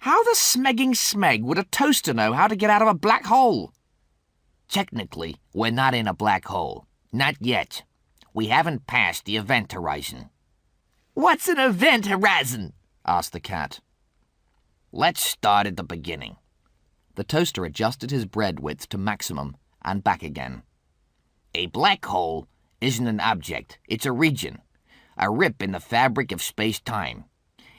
How the smegging smeg would a toaster know how to get out of a black hole? Technically, we're not in a black hole. Not yet. We haven't passed the event horizon. What's an event horizon? Asked the cat. Let's start at the beginning. The toaster adjusted his bread width to maximum and back again. A black hole isn't an object, it's a region, a rip in the fabric of space-time.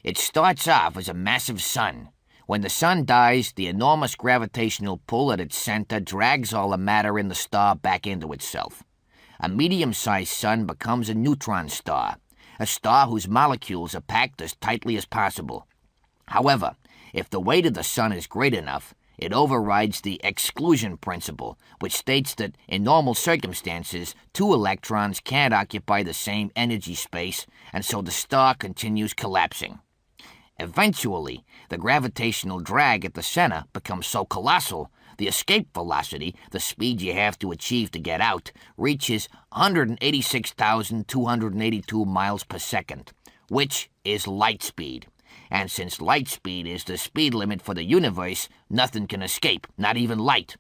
It starts off as a massive sun. When the sun dies, the enormous gravitational pull at its center drags all the matter in the star back into itself. A medium-sized sun becomes a neutron star, a star whose molecules are packed as tightly as possible. However, if the weight of the sun is great enough, it overrides the exclusion principle, which states that in normal circumstances, two electrons can't occupy the same energy space, and so the star continues collapsing. Eventually, the gravitational drag at the center becomes so colossal, the escape velocity, the speed you have to achieve to get out, reaches 186,282 miles per second, which is light speed. And since light speed is the speed limit for the universe, nothing can escape, not even light.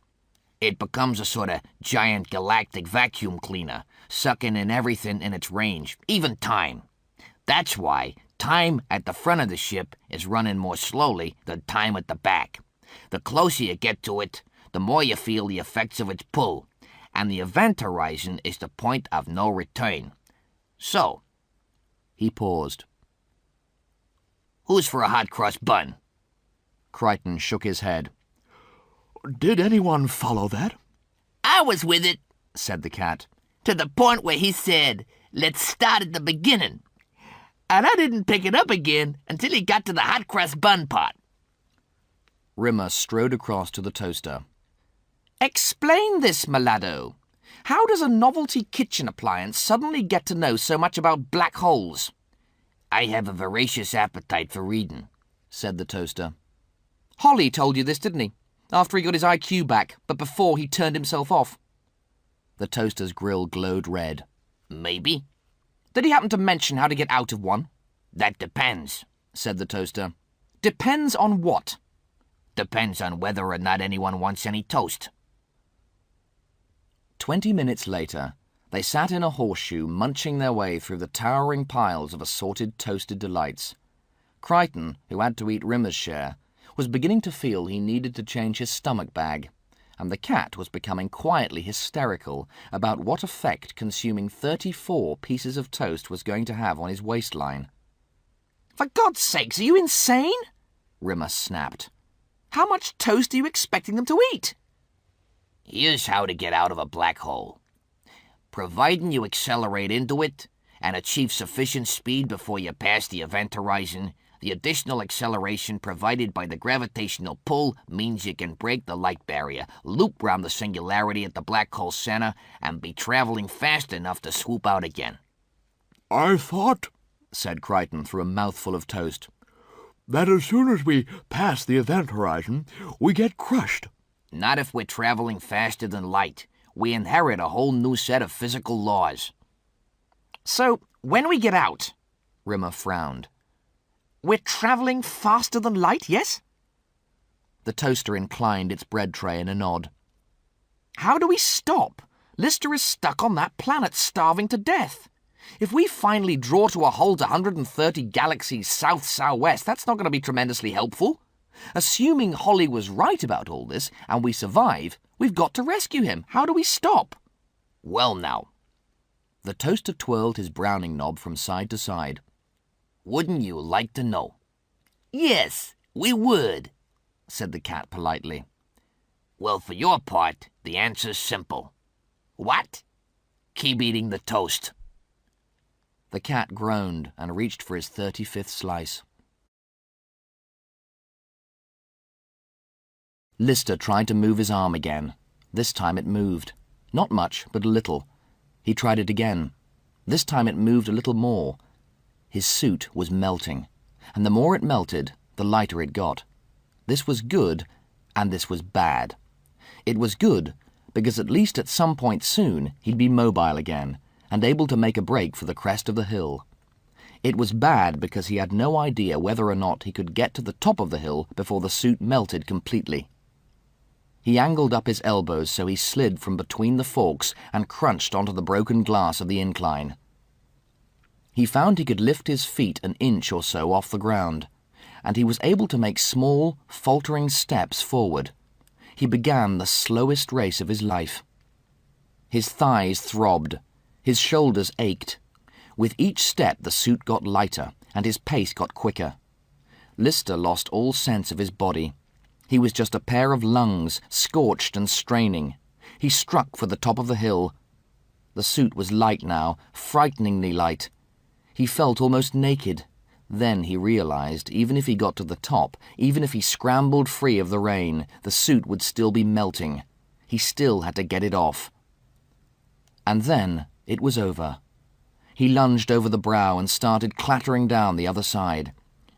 It becomes a sort of giant galactic vacuum cleaner, sucking in everything in its range, even time. That's why time at the front of the ship is running more slowly than time at the back. The closer you get to it, the more you feel the effects of its pull, and the event horizon is the point of no return. So, he paused. Who's for a hot cross bun? Crichton shook his head. Did anyone follow that? I was with it, said the cat, to the point where he said, let's start at the beginning. And I didn't pick it up again until he got to the hot cross bun part. Rimmer strode across to the toaster. Explain this, Malado. How does a novelty kitchen appliance suddenly get to know so much about black holes? I have a voracious appetite for reading, said the toaster. Holly told you this, didn't he? After he got his IQ back, but before he turned himself off. The toaster's grill glowed red. Maybe. Did he happen to mention how to get out of one? That depends, said the toaster. Depends on what? Depends on whether or not anyone wants any toast. 20 minutes later, they sat in a horseshoe munching their way through the towering piles of assorted toasted delights. Crichton, who had to eat Rimmer's share, was beginning to feel he needed to change his stomach bag, and the cat was becoming quietly hysterical about what effect consuming 34 pieces of toast was going to have on his waistline. For God's sakes, are you insane? Rimmer snapped. How much toast are you expecting them to eat? Here's how to get out of a black hole. Providing you accelerate into it and achieve sufficient speed before you pass the event horizon, the additional acceleration provided by the gravitational pull means you can break the light barrier, loop round the singularity at the black hole center, and be traveling fast enough to swoop out again. I thought, said Crichton through a mouthful of toast, that as soon as we pass the event horizon, we get crushed. Not if we're traveling faster than light. We inherit a whole new set of physical laws. So, when we get out, Rimmer frowned, we're traveling faster than light, yes? The toaster inclined its bread tray in a nod. How do we stop? Lister is stuck on that planet starving to death. If we finally draw to a halt 130 galaxies south-southwest, that's not going to be tremendously helpful. Assuming Holly was right about all this, and we survive, we've got to rescue him. How do we stop? Well now. The toaster twirled his browning knob from side to side. Wouldn't you like to know? Yes, we would, said the cat politely. Well, for your part, the answer's simple. What? Keep eating the toast. The cat groaned and reached for his 35th slice. Lister tried to move his arm again. This time it moved. Not much, but a little. He tried it again. This time it moved a little more. His suit was melting, and the more it melted, the lighter it got. This was good, and this was bad. It was good, because at least at some point soon he'd be mobile again, and able to make a break for the crest of the hill. It was bad because he had no idea whether or not he could get to the top of the hill before the suit melted completely. He angled up his elbows so he slid from between the forks and crunched onto the broken glass of the incline. He found he could lift his feet an inch or so off the ground, and he was able to make small, faltering steps forward. He began the slowest race of his life. His thighs throbbed. His shoulders ached. With each step the suit got lighter, and his pace got quicker. Lister lost all sense of his body. He was just a pair of lungs, scorched and straining. He struck for the top of the hill. The suit was light now, frighteningly light. He felt almost naked. Then he realized, even if he got to the top, even if he scrambled free of the rain, the suit would still be melting. He still had to get it off. And then it was over. He lunged over the brow and started clattering down the other side.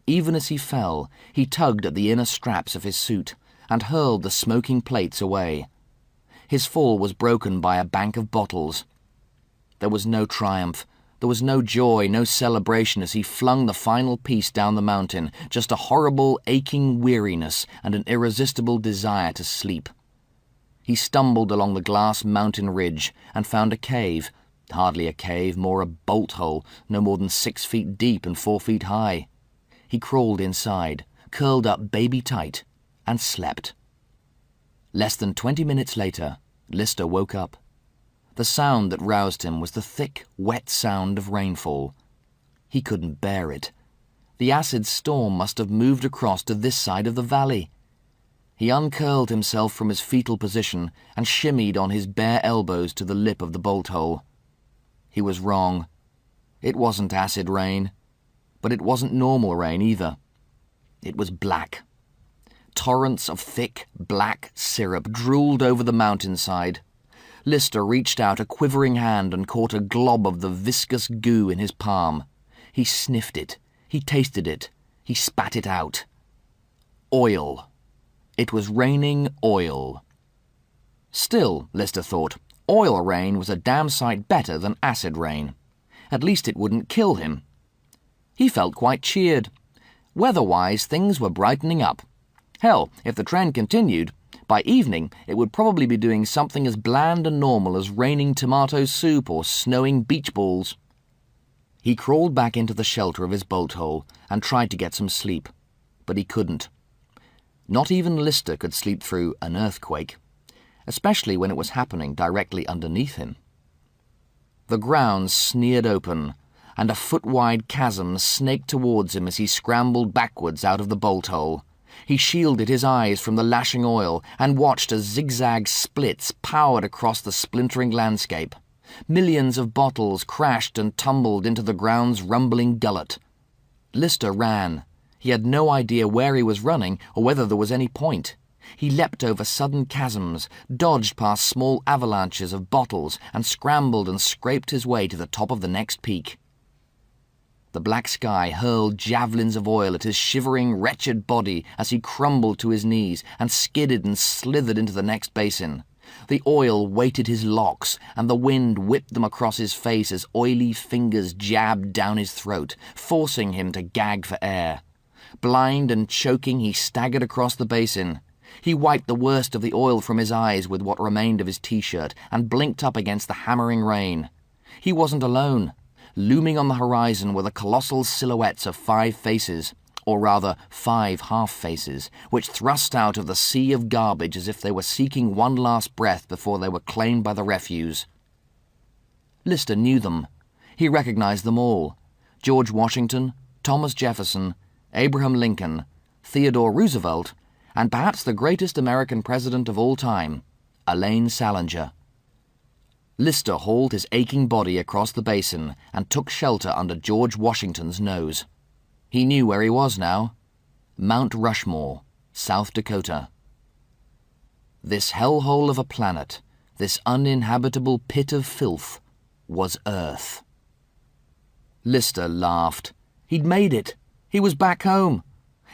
Even as he fell, he tugged at the inner straps of his suit and hurled the smoking plates away. His fall was broken by a bank of bottles. There was no triumph. There was no joy, no celebration as he flung the final piece down the mountain, just a horrible, aching weariness and an irresistible desire to sleep. He stumbled along the glass mountain ridge and found a cave. Hardly a cave, more a bolt hole, no more than 6 feet deep and 4 feet high. He crawled inside, curled up baby-tight, and slept. Less than 20 minutes later, Lister woke up. The sound that roused him was the thick, wet sound of rainfall. He couldn't bear it. The acid storm must have moved across to this side of the valley. He uncurled himself from his fetal position and shimmied on his bare elbows to the lip of the bolt hole. He was wrong. It wasn't acid rain, but it wasn't normal rain either. It was black. Torrents of thick, black syrup drooled over the mountainside. Lister reached out a quivering hand and caught a glob of the viscous goo in his palm. He sniffed it. He tasted it. He spat it out. Oil. It was raining oil. Still, Lister thought, oil rain was a damn sight better than acid rain. At least it wouldn't kill him. He felt quite cheered. Weather-wise, things were brightening up. Hell, if the trend continued, by evening it would probably be doing something as bland and normal as raining tomato soup or snowing beach balls. He crawled back into the shelter of his bolt hole and tried to get some sleep, but he couldn't. Not even Lister could sleep through an earthquake, especially when it was happening directly underneath him. The ground sneered open, and a foot-wide chasm snaked towards him as he scrambled backwards out of the bolt hole. He shielded his eyes from the lashing oil and watched as zigzag splits powered across the splintering landscape. Millions of bottles crashed and tumbled into the ground's rumbling gullet. Lister ran. He had no idea where he was running or whether there was any point. He leapt over sudden chasms, dodged past small avalanches of bottles, and scrambled and scraped his way to the top of the next peak. The black sky hurled javelins of oil at his shivering, wretched body as he crumbled to his knees and skidded and slithered into the next basin. The oil weighted his locks, and the wind whipped them across his face as oily fingers jabbed down his throat, forcing him to gag for air. Blind and choking, he staggered across the basin. He wiped the worst of the oil from his eyes with what remained of his t-shirt and blinked up against the hammering rain. He wasn't alone. Looming on the horizon were the colossal silhouettes of 5 faces, or rather 5 half-faces, which thrust out of the sea of garbage as if they were seeking one last breath before they were claimed by the refuse. Lister knew them. He recognized them all. George Washington, Thomas Jefferson, Abraham Lincoln, Theodore Roosevelt, and perhaps the greatest American president of all time, Elaine Salinger. Lister hauled his aching body across the basin and took shelter under George Washington's nose. He knew where he was now. Mount Rushmore, South Dakota. This hellhole of a planet, this uninhabitable pit of filth, was Earth. Lister laughed. He'd made it. He was back home.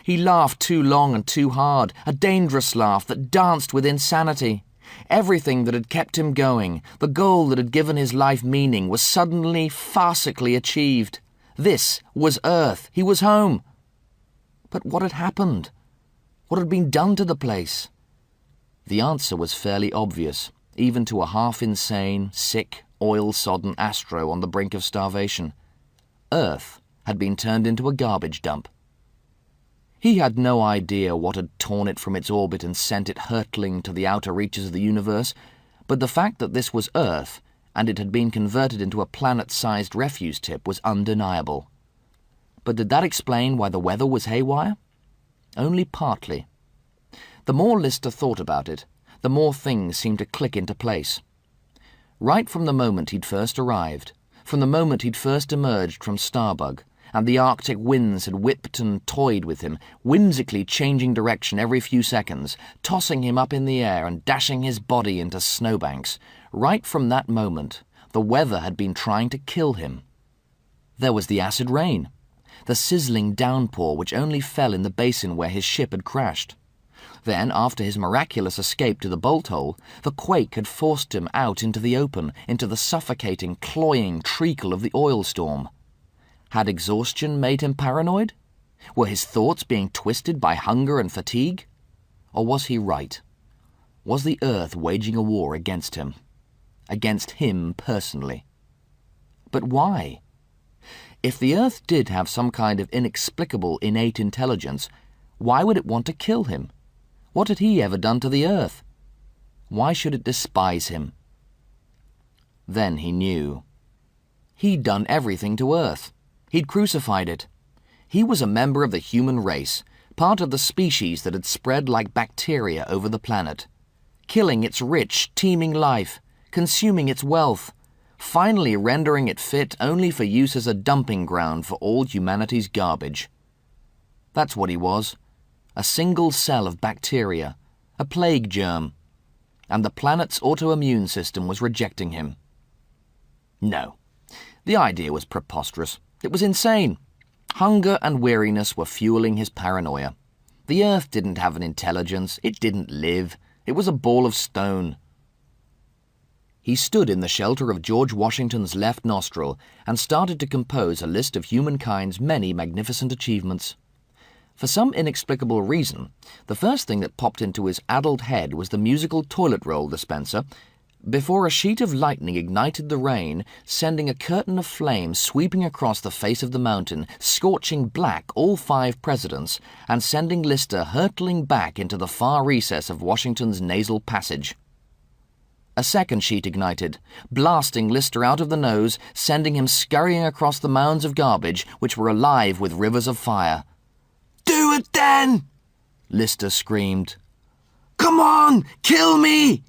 He laughed too long and too hard, a dangerous laugh that danced with insanity. Everything that had kept him going, the goal that had given his life meaning, was suddenly, farcically achieved. This was Earth. He was home. But what had happened? What had been done to the place? The answer was fairly obvious, even to a half-insane, sick, oil-sodden Astro on the brink of starvation. Earth had been turned into a garbage dump. He had no idea what had torn it from its orbit and sent it hurtling to the outer reaches of the universe, but the fact that this was Earth, and it had been converted into a planet-sized refuse tip, was undeniable. But did that explain why the weather was haywire? Only partly. The more Lister thought about it, the more things seemed to click into place. Right from the moment he'd first arrived, from the moment he'd first emerged from Starbug, and the Arctic winds had whipped and toyed with him, whimsically changing direction every few seconds, tossing him up in the air and dashing his body into snowbanks, right from that moment, the weather had been trying to kill him. There was the acid rain, the sizzling downpour which only fell in the basin where his ship had crashed. Then, after his miraculous escape to the bolt hole, the quake had forced him out into the open, into the suffocating, cloying treacle of the oil storm. Had exhaustion made him paranoid? Were his thoughts being twisted by hunger and fatigue? Or was he right? Was the Earth waging a war against him? Against him personally? But why? If the Earth did have some kind of inexplicable innate intelligence, why would it want to kill him? What had he ever done to the Earth? Why should it despise him? Then he knew. He'd done everything to Earth. He'd crucified it. He was a member of the human race, part of the species that had spread like bacteria over the planet, killing its rich, teeming life, consuming its wealth, finally rendering it fit only for use as a dumping ground for all humanity's garbage. That's what he was, a single cell of bacteria, a plague germ, and the planet's autoimmune system was rejecting him. No, the idea was preposterous. It was insane. Hunger and weariness were fueling his paranoia. The Earth didn't have an intelligence. It didn't live. It was a ball of stone. He stood in the shelter of George Washington's left nostril and started to compose a list of humankind's many magnificent achievements. For some inexplicable reason, the first thing that popped into his addled head was the musical toilet roll dispenser, before a sheet of lightning ignited the rain, sending a curtain of flame sweeping across the face of the mountain, scorching black all 5 presidents, and sending Lister hurtling back into the far recess of Washington's nasal passage. A second sheet ignited, blasting Lister out of the nose, sending him scurrying across the mounds of garbage which were alive with rivers of fire. "Do it then!" Lister screamed. "Come on! Kill me!"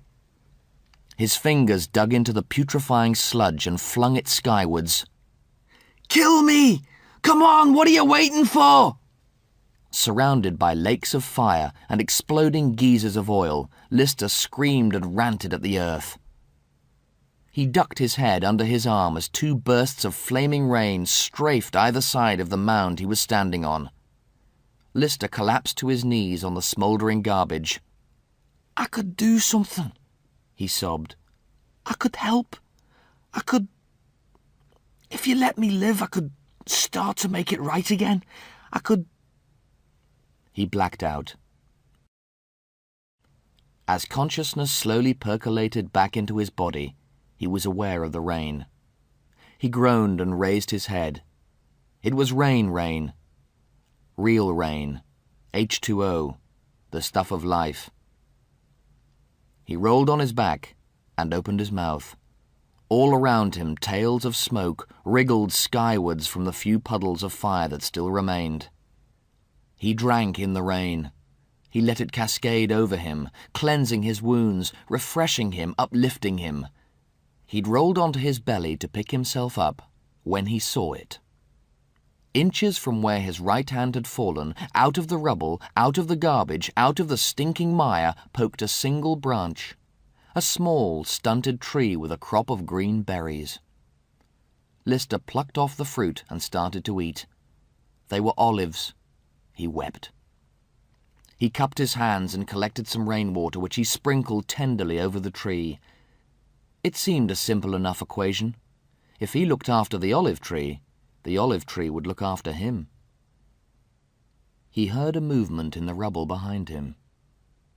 His fingers dug into the putrefying sludge and flung it skywards. "Kill me! Come on, what are you waiting for?" Surrounded by lakes of fire and exploding geysers of oil, Lister screamed and ranted at the Earth. He ducked his head under his arm as 2 bursts of flaming rain strafed either side of the mound he was standing on. Lister collapsed to his knees on the smouldering garbage. "I could do something," he sobbed. "I could help. I could... If you let me live, I could start to make it right again. I could..." He blacked out. As consciousness slowly percolated back into his body, he was aware of the rain. He groaned and raised his head. It was rain. Real rain. H2O. The stuff of life. He rolled on his back and opened his mouth. All around him, tails of smoke wriggled skywards from the few puddles of fire that still remained. He drank in the rain. He let it cascade over him, cleansing his wounds, refreshing him, uplifting him. He'd rolled onto his belly to pick himself up when he saw it. Inches from where his right hand had fallen, out of the rubble, out of the garbage, out of the stinking mire, poked a single branch. A small, stunted tree with a crop of green berries. Lister plucked off the fruit and started to eat. They were olives. He wept. He cupped his hands and collected some rainwater, which he sprinkled tenderly over the tree. It seemed a simple enough equation. If he looked after the olive tree, The olive tree would look after him. He heard a movement in the rubble behind him.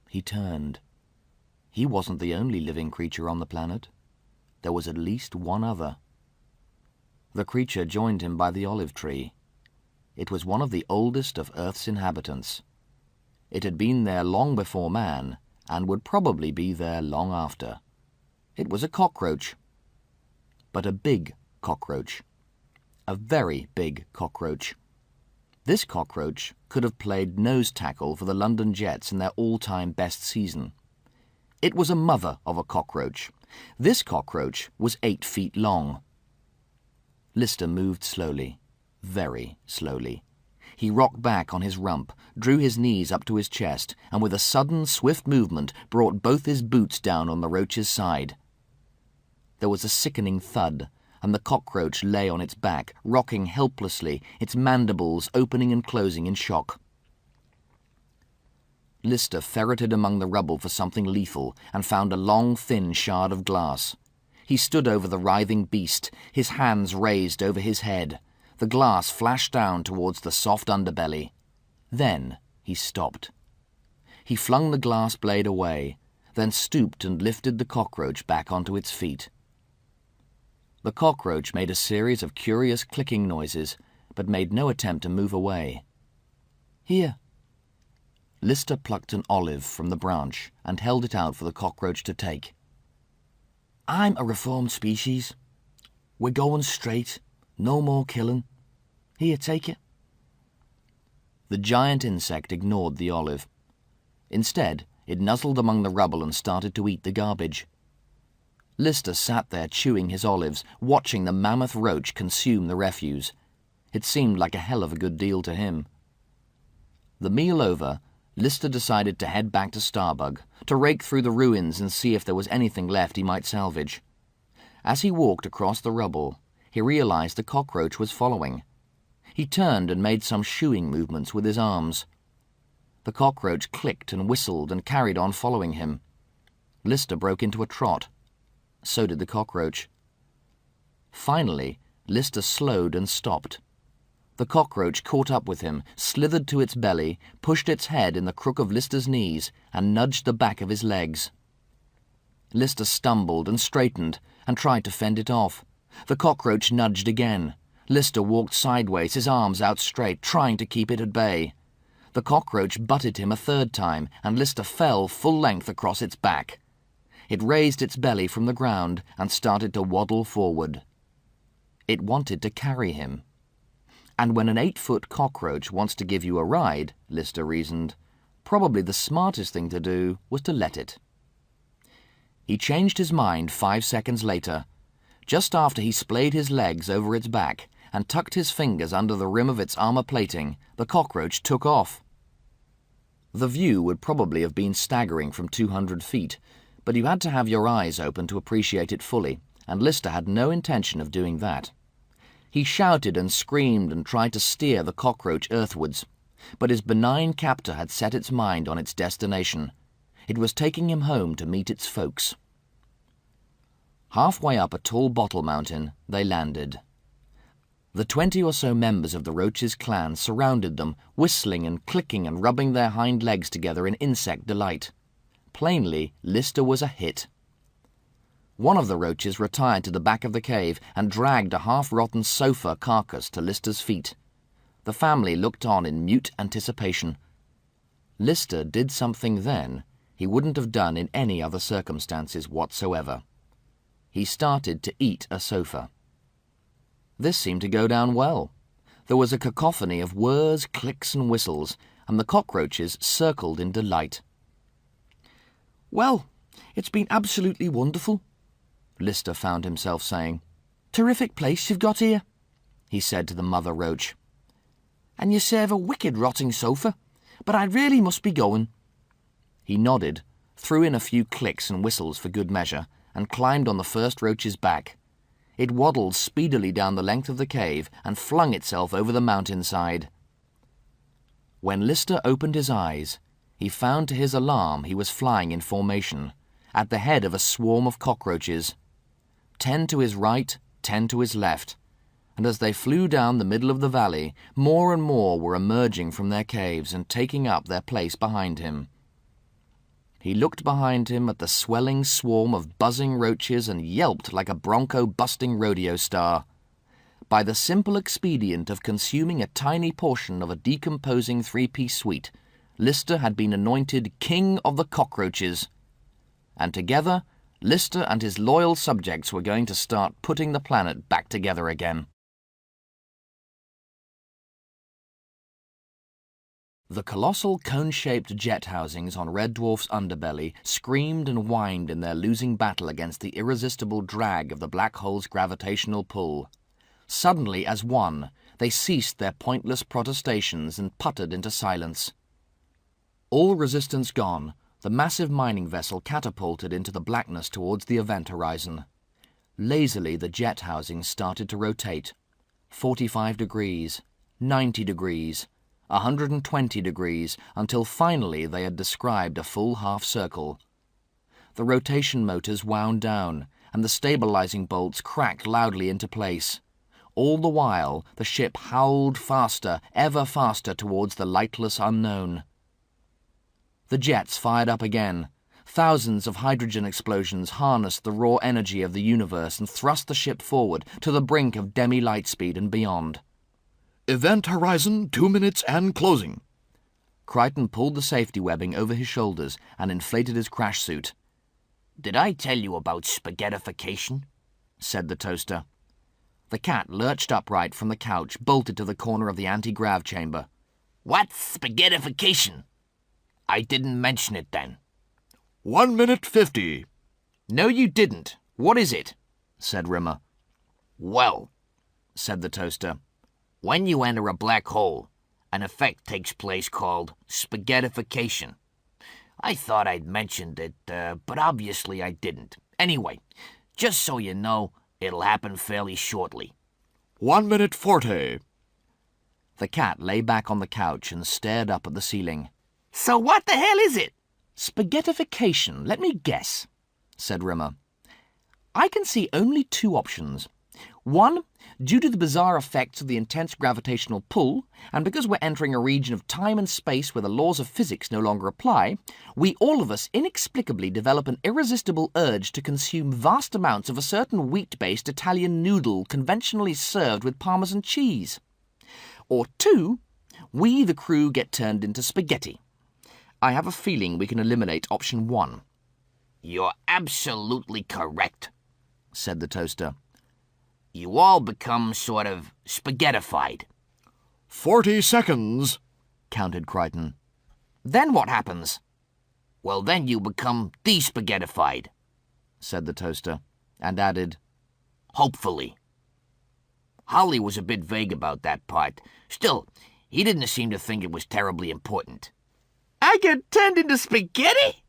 He turned. He wasn't the only living creature on the planet. There was at least one other. The creature joined him by the olive tree. It was one of the oldest of Earth's inhabitants. It had been there long before man, and would probably be there long after. It was a cockroach. But a big cockroach. A very big cockroach. This cockroach could have played nose tackle for the London Jets in their all-time best season. It was a mother of a cockroach. This cockroach was 8 feet long. Lister moved slowly, very slowly. He rocked back on his rump, drew his knees up to his chest, and with a sudden, swift movement brought both his boots down on the roach's side. There was a sickening thud, and the cockroach lay on its back, rocking helplessly, its mandibles opening and closing in shock. Lister ferreted among the rubble for something lethal and found a long, thin shard of glass. He stood over the writhing beast, his hands raised over his head. The glass flashed down towards the soft underbelly. Then he stopped. He flung the glass blade away, then stooped and lifted the cockroach back onto its feet. The cockroach made a series of curious clicking noises, but made no attempt to move away. "Here." Lister plucked an olive from the branch and held it out for the cockroach to take. "I'm a reformed species. We're going straight. No more killing. Here, take it." The giant insect ignored the olive. Instead, it nuzzled among the rubble and started to eat the garbage. Lister sat there chewing his olives, watching the mammoth roach consume the refuse. It seemed like a hell of a good deal to him. The meal over, Lister decided to head back to Starbug, to rake through the ruins and see if there was anything left he might salvage. As he walked across the rubble, he realized the cockroach was following. He turned and made some shooing movements with his arms. The cockroach clicked and whistled and carried on following him. Lister broke into a trot. So did the cockroach. Finally, Lister slowed and stopped. The cockroach caught up with him, slithered to its belly, pushed its head in the crook of Lister's knees, and nudged the back of his legs. Lister stumbled and straightened and tried to fend it off. The cockroach nudged again. Lister walked sideways, his arms out straight, trying to keep it at bay. The cockroach butted him a third time, and Lister fell full length across its back. It raised its belly from the ground and started to waddle forward. It wanted to carry him. And when an 8-foot cockroach wants to give you a ride, Lister reasoned, probably the smartest thing to do was to let it. He changed his mind 5 seconds later, just after he splayed his legs over its back and tucked his fingers under the rim of its armor plating. The cockroach took off. The view would probably have been staggering from 200 feet, but you had to have your eyes open to appreciate it fully, and Lister had no intention of doing that. He shouted and screamed and tried to steer the cockroach earthwards, but his benign captor had set its mind on its destination. It was taking him home to meet its folks. Halfway up a tall bottle mountain, they landed. The 20 or so members of the roach's clan surrounded them, whistling and clicking and rubbing their hind legs together in insect delight. Plainly, Lister was a hit. One of the roaches retired to the back of the cave and dragged a half-rotten sofa carcass to Lister's feet. The family looked on in mute anticipation. Lister did something then he wouldn't have done in any other circumstances whatsoever. He started to eat a sofa. This seemed to go down well. There was a cacophony of whirs, clicks and whistles, and the cockroaches circled in delight. "Well, it's been absolutely wonderful," Lister found himself saying. "Terrific place you've got here," he said to the mother roach. "And you serve a wicked rotting sofa, but I really must be going." He nodded, threw in a few clicks and whistles for good measure, and climbed on the first roach's back. It waddled speedily down the length of the cave and flung itself over the mountainside. When Lister opened his eyes, he found to his alarm he was flying in formation, at the head of a swarm of cockroaches. 10 to his right, 10 to his left. and as they flew down the middle of the valley, more and more were emerging from their caves and taking up their place behind him. He looked behind him at the swelling swarm of buzzing roaches and yelped like a bronco-busting rodeo star. By the simple expedient of consuming a tiny portion of a decomposing three-piece suite, Lister had been anointed King of the Cockroaches. And together, Lister and his loyal subjects were going to start putting the planet back together again. The colossal cone-shaped jet housings on Red Dwarf's underbelly screamed and whined in their losing battle against the irresistible drag of the black hole's gravitational pull. Suddenly, as one, they ceased their pointless protestations and puttered into silence. All resistance gone, the massive mining vessel catapulted into the blackness towards the event horizon. Lazily, the jet housings started to rotate. 45 degrees, 90 degrees, 120 degrees, until finally they had described a full half circle. The rotation motors wound down, and the stabilizing bolts cracked loudly into place. All the while, the ship howled faster, ever faster towards the lightless unknown. The jets fired up again. Thousands of hydrogen explosions harnessed the raw energy of the universe and thrust the ship forward to the brink of demi-light speed and beyond. Event horizon, 2 minutes and closing. Crichton pulled the safety webbing over his shoulders and inflated his crash suit. "Did I tell you about spaghettification?" said the toaster. The cat lurched upright from the couch, bolted to the corner of the anti-grav chamber. "What's spaghettification?" "I didn't mention it then." 1 minute 50. "No, you didn't. What is it?" said Rimmer. "Well," said the toaster, when you enter a black hole, an effect takes place called spaghettification. I thought I'd mentioned it, but obviously I didn't. Anyway, just so you know, it'll happen fairly shortly. 1 minute 40. The cat lay back on the couch and stared up at the ceiling. "So what the hell is it?" "Spaghettification, let me guess," said Rimmer. "I can see only two options. One, due to the bizarre effects of the intense gravitational pull, and because we're entering a region of time and space where the laws of physics no longer apply, we all of us inexplicably develop an irresistible urge to consume vast amounts of a certain wheat-based Italian noodle conventionally served with Parmesan cheese. Or two, we, the crew, get turned into spaghetti. I have a feeling we can eliminate option one." "You're absolutely correct," said the toaster. "You all become sort of spaghettified." 40 seconds, counted Crichton. "Then what happens?" "Well, then you become de-spaghettified," said the toaster, and added, "hopefully." Holly was a bit vague about that part. Still, he didn't seem to think it was terribly important. "I get turned into spaghetti?"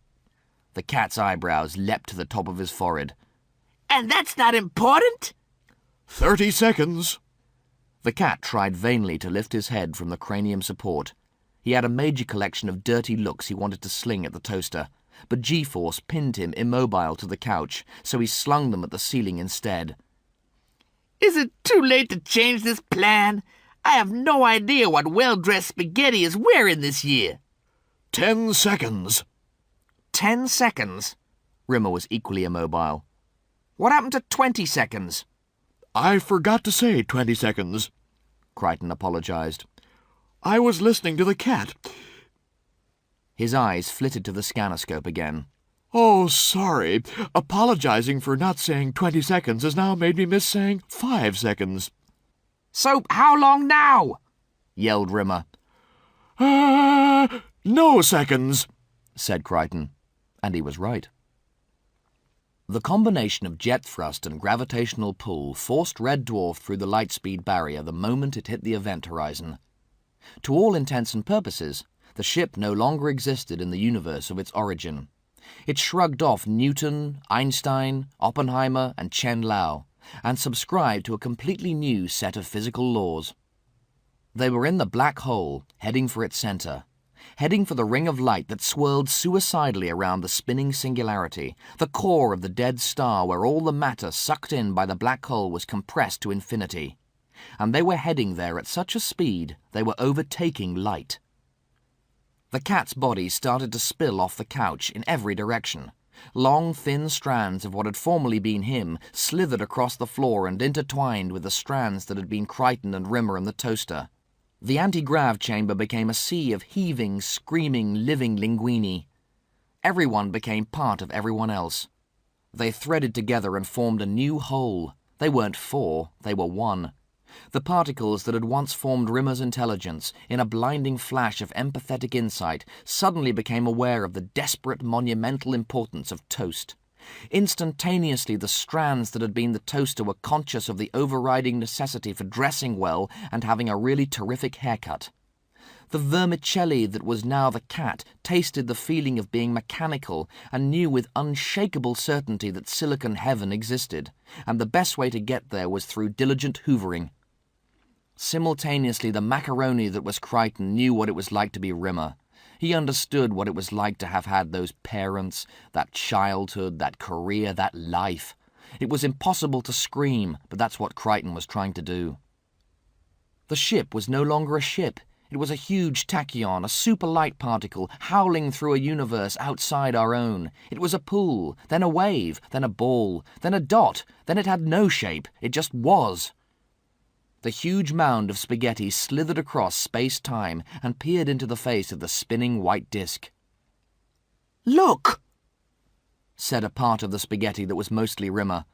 The cat's eyebrows leapt to the top of his forehead. "And that's not important?" 30 seconds. The cat tried vainly to lift his head from the cranium support. He had a major collection of dirty looks he wanted to sling at the toaster, but G-force pinned him immobile to the couch, so he slung them at the ceiling instead. "Is it too late to change this plan? I have no idea what well-dressed spaghetti is wearing this year." 10 seconds. 10 seconds? Rimmer was equally immobile. What happened to 20 seconds? I forgot to say 20 seconds. Crichton apologized. I was listening to the cat. His eyes flitted to the scannerscope again. Oh, sorry. Apologizing for not saying 20 seconds has now made me miss saying 5 seconds. "So how long now?" yelled Rimmer. No seconds, said Crichton, and he was right. The combination of jet thrust and gravitational pull forced Red Dwarf through the light-speed barrier the moment it hit the event horizon. To all intents and purposes, the ship no longer existed in the universe of its origin. It shrugged off Newton, Einstein, Oppenheimer, and Chen Lao, and subscribed to a completely new set of physical laws. They were in the black hole, heading for its center, heading for the ring of light that swirled suicidally around the spinning singularity, the core of the dead star where all the matter sucked in by the black hole was compressed to infinity. and they were heading there at such a speed they were overtaking light. The cat's body started to spill off the couch in every direction. Long, thin strands of what had formerly been him slithered across the floor and intertwined with the strands that had been Crichton and Rimmer and the toaster. The anti-grav chamber became a sea of heaving, screaming, living linguini. Everyone became part of everyone else. They threaded together and formed a new whole. They weren't four, they were one. The particles that had once formed Rimmer's intelligence, in a blinding flash of empathetic insight, suddenly became aware of the desperate, monumental importance of toast. Instantaneously, the strands that had been the toaster were conscious of the overriding necessity for dressing well and having a really terrific haircut. The vermicelli that was now the cat tasted the feeling of being mechanical and knew with unshakable certainty that silicon heaven existed, and the best way to get there was through diligent hoovering. Simultaneously, the macaroni that was Crichton knew what it was like to be Rimmer. He understood what it was like to have had those parents, that childhood, that career, that life. It was impossible to scream, but that's what Crichton was trying to do. The ship was no longer a ship. It was a huge tachyon, a super light particle, howling through a universe outside our own. It was a pool, then a wave, then a ball, then a dot, then it had no shape. It just was. The huge mound of spaghetti slithered across space-time and peered into the face of the spinning white disk. "Look!" said a part of the spaghetti that was mostly Rimmer.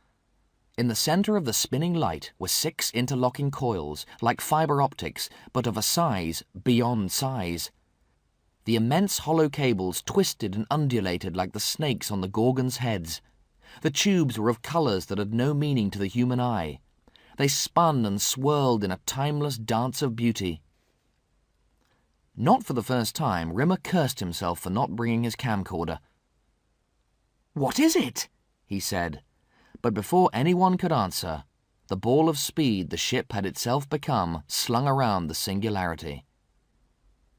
In the center of the spinning light were 6 interlocking coils, like fiber optics, but of a size beyond size. The immense hollow cables twisted and undulated like the snakes on the Gorgons' heads. The tubes were of colors that had no meaning to the human eye. They spun and swirled in a timeless dance of beauty. Not for the first time, Rimmer cursed himself for not bringing his camcorder. "What is it?" he said. But before anyone could answer, the ball of speed the ship had itself become slung around the singularity.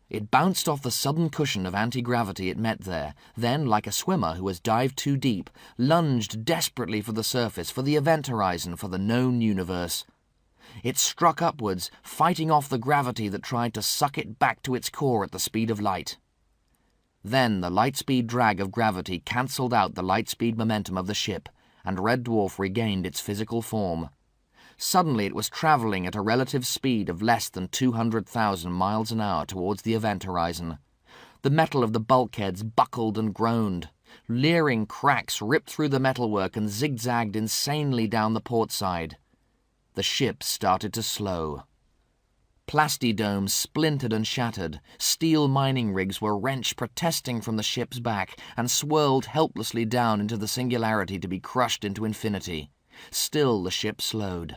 It bounced off the sudden cushion of anti-gravity it met there, then, like a swimmer who has dived too deep, lunged desperately for the surface, for the event horizon, for the known universe. It struck upwards, fighting off the gravity that tried to suck it back to its core at the speed of light. Then the light-speed drag of gravity cancelled out the light-speed momentum of the ship, and Red Dwarf regained its physical form. Suddenly it was travelling at a relative speed of less than 200,000 miles an hour towards the event horizon. The metal of the bulkheads buckled and groaned. Leering cracks ripped through the metalwork and zigzagged insanely down the port side. The ship started to slow. Plastidomes splintered and shattered. Steel mining rigs were wrenched protesting from the ship's back and swirled helplessly down into the singularity to be crushed into infinity. Still the ship slowed.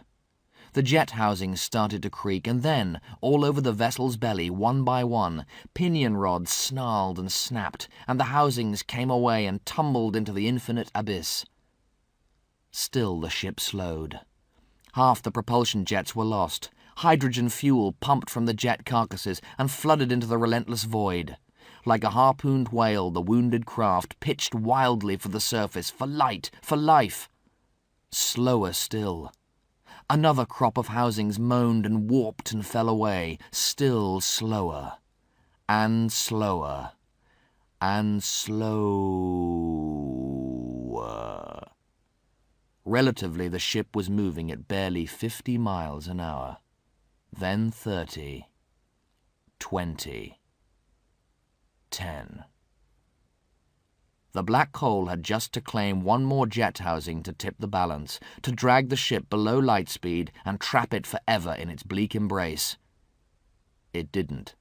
The jet housings started to creak, and then, all over the vessel's belly, one by one, pinion rods snarled and snapped, and the housings came away and tumbled into the infinite abyss. Still the ship slowed. Half the propulsion jets were lost. Hydrogen fuel pumped from the jet carcasses and flooded into the relentless void. Like a harpooned whale, the wounded craft pitched wildly for the surface, for light, for life. Slower still. Another crop of housings moaned and warped and fell away, still slower, and slower, and slower. Relatively, the ship was moving at barely 50 miles an hour. Then 30, 20, 10. The black hole had just to claim one more jet housing to tip the balance, to drag the ship below light speed and trap it forever in its bleak embrace. It didn't.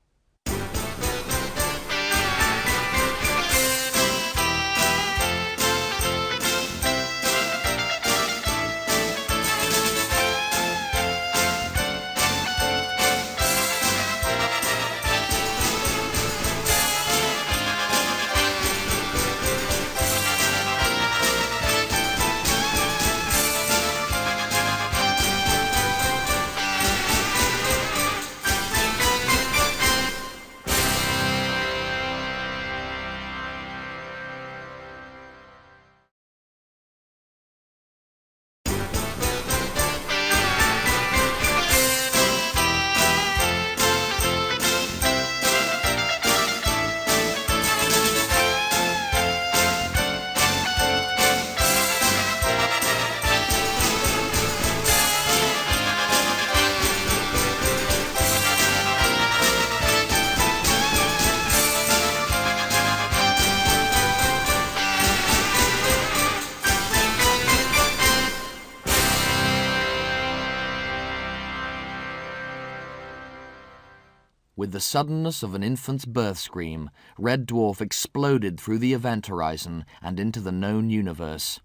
With the suddenness of an infant's birth scream, Red Dwarf exploded through the event horizon and into the known universe.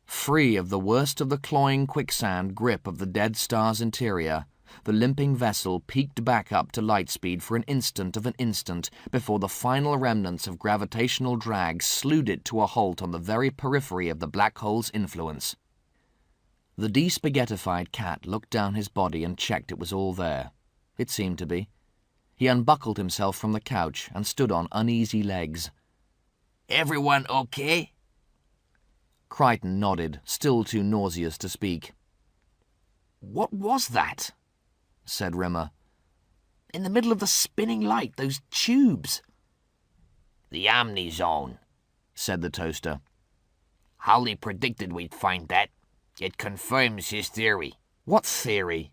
Free of the worst of the cloying quicksand grip of the dead star's interior, the limping vessel peaked back up to light speed for an instant before the final remnants of gravitational drag slewed it to a halt on the very periphery of the black hole's influence. The despaghettified cat looked down his body and checked it was all there. It seemed to be. He unbuckled himself from the couch and stood on uneasy legs. Everyone okay? Crichton nodded, still too nauseous to speak. What was that? Said Rimmer. In the middle of the spinning light, those tubes. The Omni Zone, said the toaster. Hawley predicted we'd find that. It confirms his theory. What theory?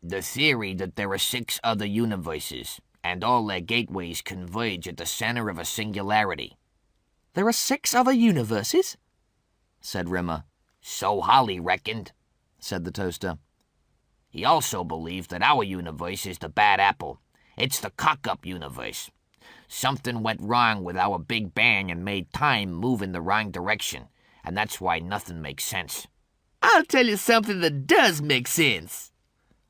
The theory that there are 6 other universes, and all their gateways converge at the center of a singularity. There are 6 other universes? Said Rimmer. So Hawley reckoned, said the toaster. He also believed that our universe is the bad apple. It's the cock-up universe. Something went wrong with our Big Bang and made time move in the wrong direction, and that's why nothing makes sense. I'll tell you something that does make sense.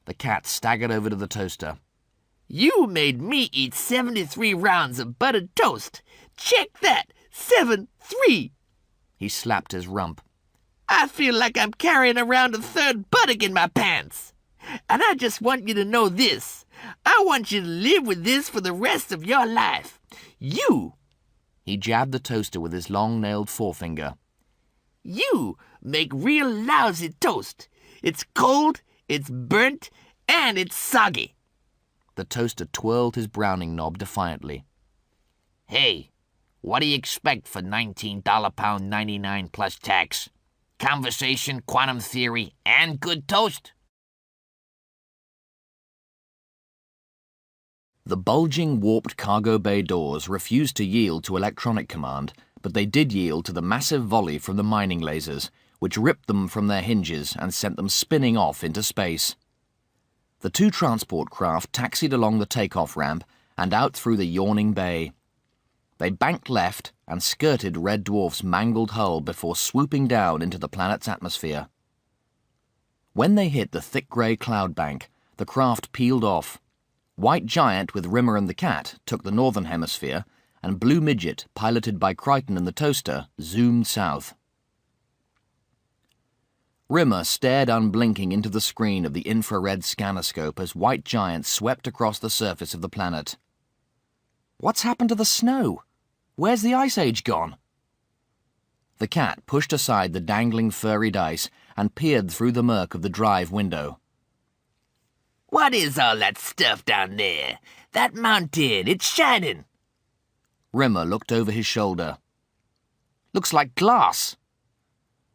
The cat staggered over to the toaster. You made me eat 73 rounds of buttered toast. Check that! 7-3! He slapped his rump. I feel like I'm carrying around a 3rd buttock in my pants. And I just want you to know this. I want you to live with this for the rest of your life. You, he jabbed the toaster with his long-nailed forefinger. You make real lousy toast. It's cold, it's burnt, and it's soggy. The toaster twirled his browning knob defiantly. Hey, what do you expect for $19.99 plus tax? Conversation, quantum theory, and good toast? The bulging, warped cargo bay doors refused to yield to electronic command, but they did yield to the massive volley from the mining lasers, which ripped them from their hinges and sent them spinning off into space. The 2 transport craft taxied along the takeoff ramp and out through the yawning bay. They banked left and skirted Red Dwarf's mangled hull before swooping down into the planet's atmosphere. When they hit the thick grey cloud bank, the craft peeled off. White Giant with Rimmer and the cat took the northern hemisphere, and Blue Midget, piloted by Crichton and the toaster, zoomed south. Rimmer stared unblinking into the screen of the infrared scannerscope as White Giant swept across the surface of the planet. What's happened to the snow? Where's the Ice Age gone? The cat pushed aside the dangling furry dice and peered through the murk of the drive window. What is all that stuff down there? That mountain, it's shining. Rimmer looked over his shoulder. Looks like glass.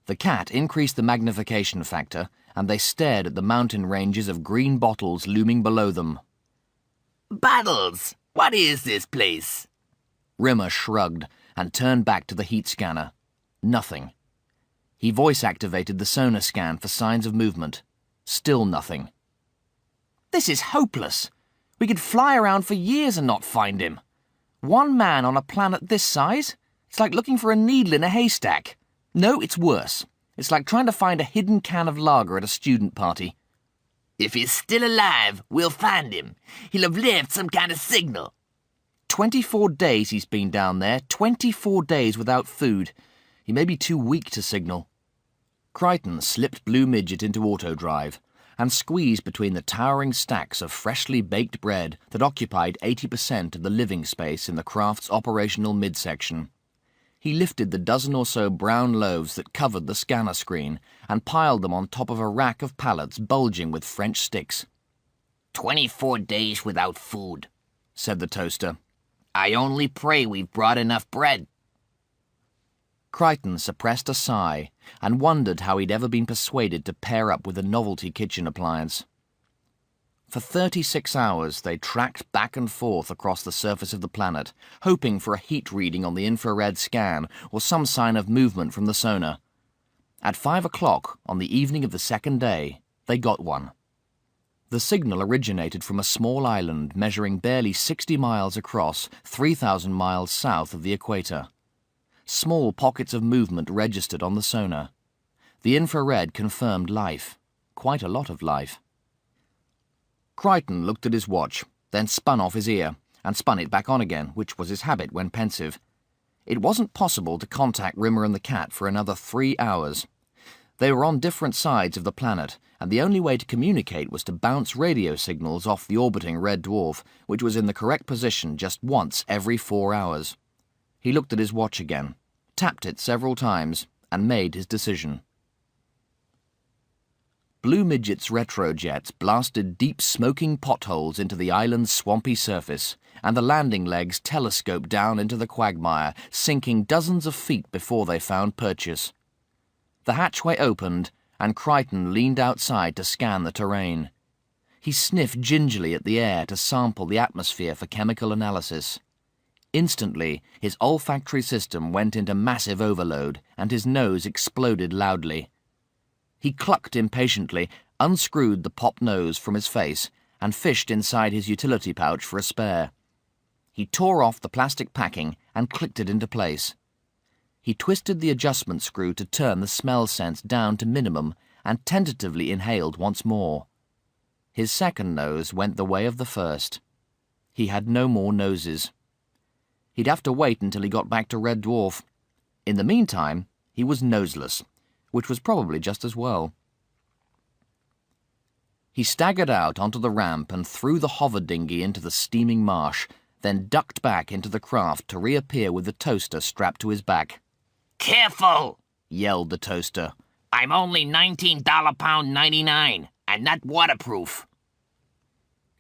The cat increased the magnification factor, and they stared at the mountain ranges of green bottles looming below them. Bottles! What is this place? Rimmer shrugged and turned back to the heat scanner. Nothing. He voice-activated the sonar scan for signs of movement. Still nothing. This is hopeless. We could fly around for years and not find him. 1 man on a planet this size? It's like looking for a needle in a haystack. No, it's worse. It's like trying to find a hidden can of lager at a student party. If he's still alive, we'll find him. He'll have left some kind of signal. 24 days he's been down there, 24 days without food. He may be too weak to signal. Crichton slipped Blue Midget into autodrive and squeezed between the towering stacks of freshly baked bread that occupied 80% of the living space in the craft's operational midsection. He lifted the dozen or so brown loaves that covered the scanner screen and piled them on top of a rack of pallets bulging with French sticks. 24 days without food, said the toaster. I only pray we've brought enough bread. Crichton suppressed a sigh and wondered how he'd ever been persuaded to pair up with a novelty kitchen appliance. For 36 hours they tracked back and forth across the surface of the planet, hoping for a heat reading on the infrared scan or some sign of movement from the sonar. At 5 o'clock on the evening of the 2nd day, they got one. The signal originated from a small island measuring barely 60 miles across, 3,000 miles south of the equator. Small pockets of movement registered on the sonar. The infrared confirmed life, quite a lot of life. Crichton looked at his watch, then spun off his ear, and spun it back on again, which was his habit when pensive. It wasn't possible to contact Rimmer and the cat for another 3 hours. They were on different sides of the planet, and the only way to communicate was to bounce radio signals off the orbiting red dwarf, which was in the correct position just once every 4 hours. He looked at his watch again, tapped it several times, and made his decision. Blue Midget's retrojets blasted deep smoking potholes into the island's swampy surface, and the landing legs telescoped down into the quagmire, sinking dozens of feet before they found purchase. The hatchway opened, and Crichton leaned outside to scan the terrain. He sniffed gingerly at the air to sample the atmosphere for chemical analysis. Instantly, his olfactory system went into massive overload, and his nose exploded loudly. He clucked impatiently, unscrewed the pop nose from his face, and fished inside his utility pouch for a spare. He tore off the plastic packing and clicked it into place. He twisted the adjustment screw to turn the smell sense down to minimum and tentatively inhaled once more. His second nose went the way of the first. He had no more noses. He'd have to wait until he got back to Red Dwarf. In the meantime, he was noseless, which was probably just as well. He staggered out onto the ramp and threw the hover dinghy into the steaming marsh, then ducked back into the craft to reappear with the toaster strapped to his back. Careful! Yelled the toaster. I'm only $19.99, and not waterproof.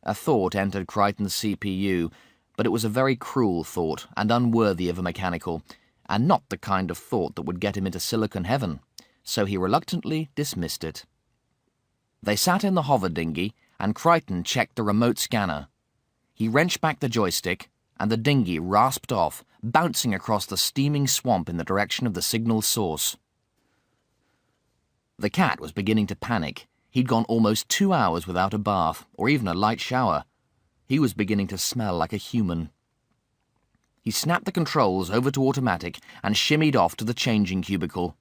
A thought entered Crichton's CPU, but it was a very cruel thought and unworthy of a mechanical, and not the kind of thought that would get him into silicon heaven, so he reluctantly dismissed it. They sat in the hover dinghy, and Crichton checked the remote scanner. He wrenched back the joystick, and the dinghy rasped off, bouncing across the steaming swamp in the direction of the signal source. The cat was beginning to panic. He'd gone almost 2 hours without a bath, or even a light shower. He was beginning to smell like a human. He snapped the controls over to automatic and shimmied off to the changing cubicle.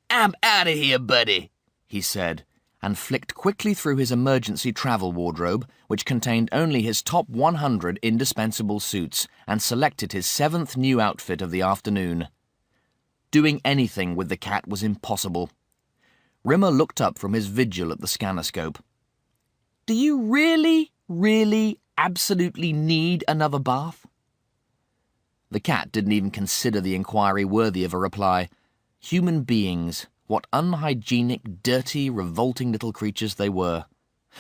I'm out of here, buddy, he said, and flicked quickly through his emergency travel wardrobe, which contained only his top 100 indispensable suits, and selected his 7th new outfit of the afternoon. Doing anything with the cat was impossible. Rimmer looked up from his vigil at the scannerscope. "Do you really, absolutely need another bath?" The cat didn't even consider the inquiry worthy of a reply. Human beings, what unhygienic, dirty, revolting little creatures they were.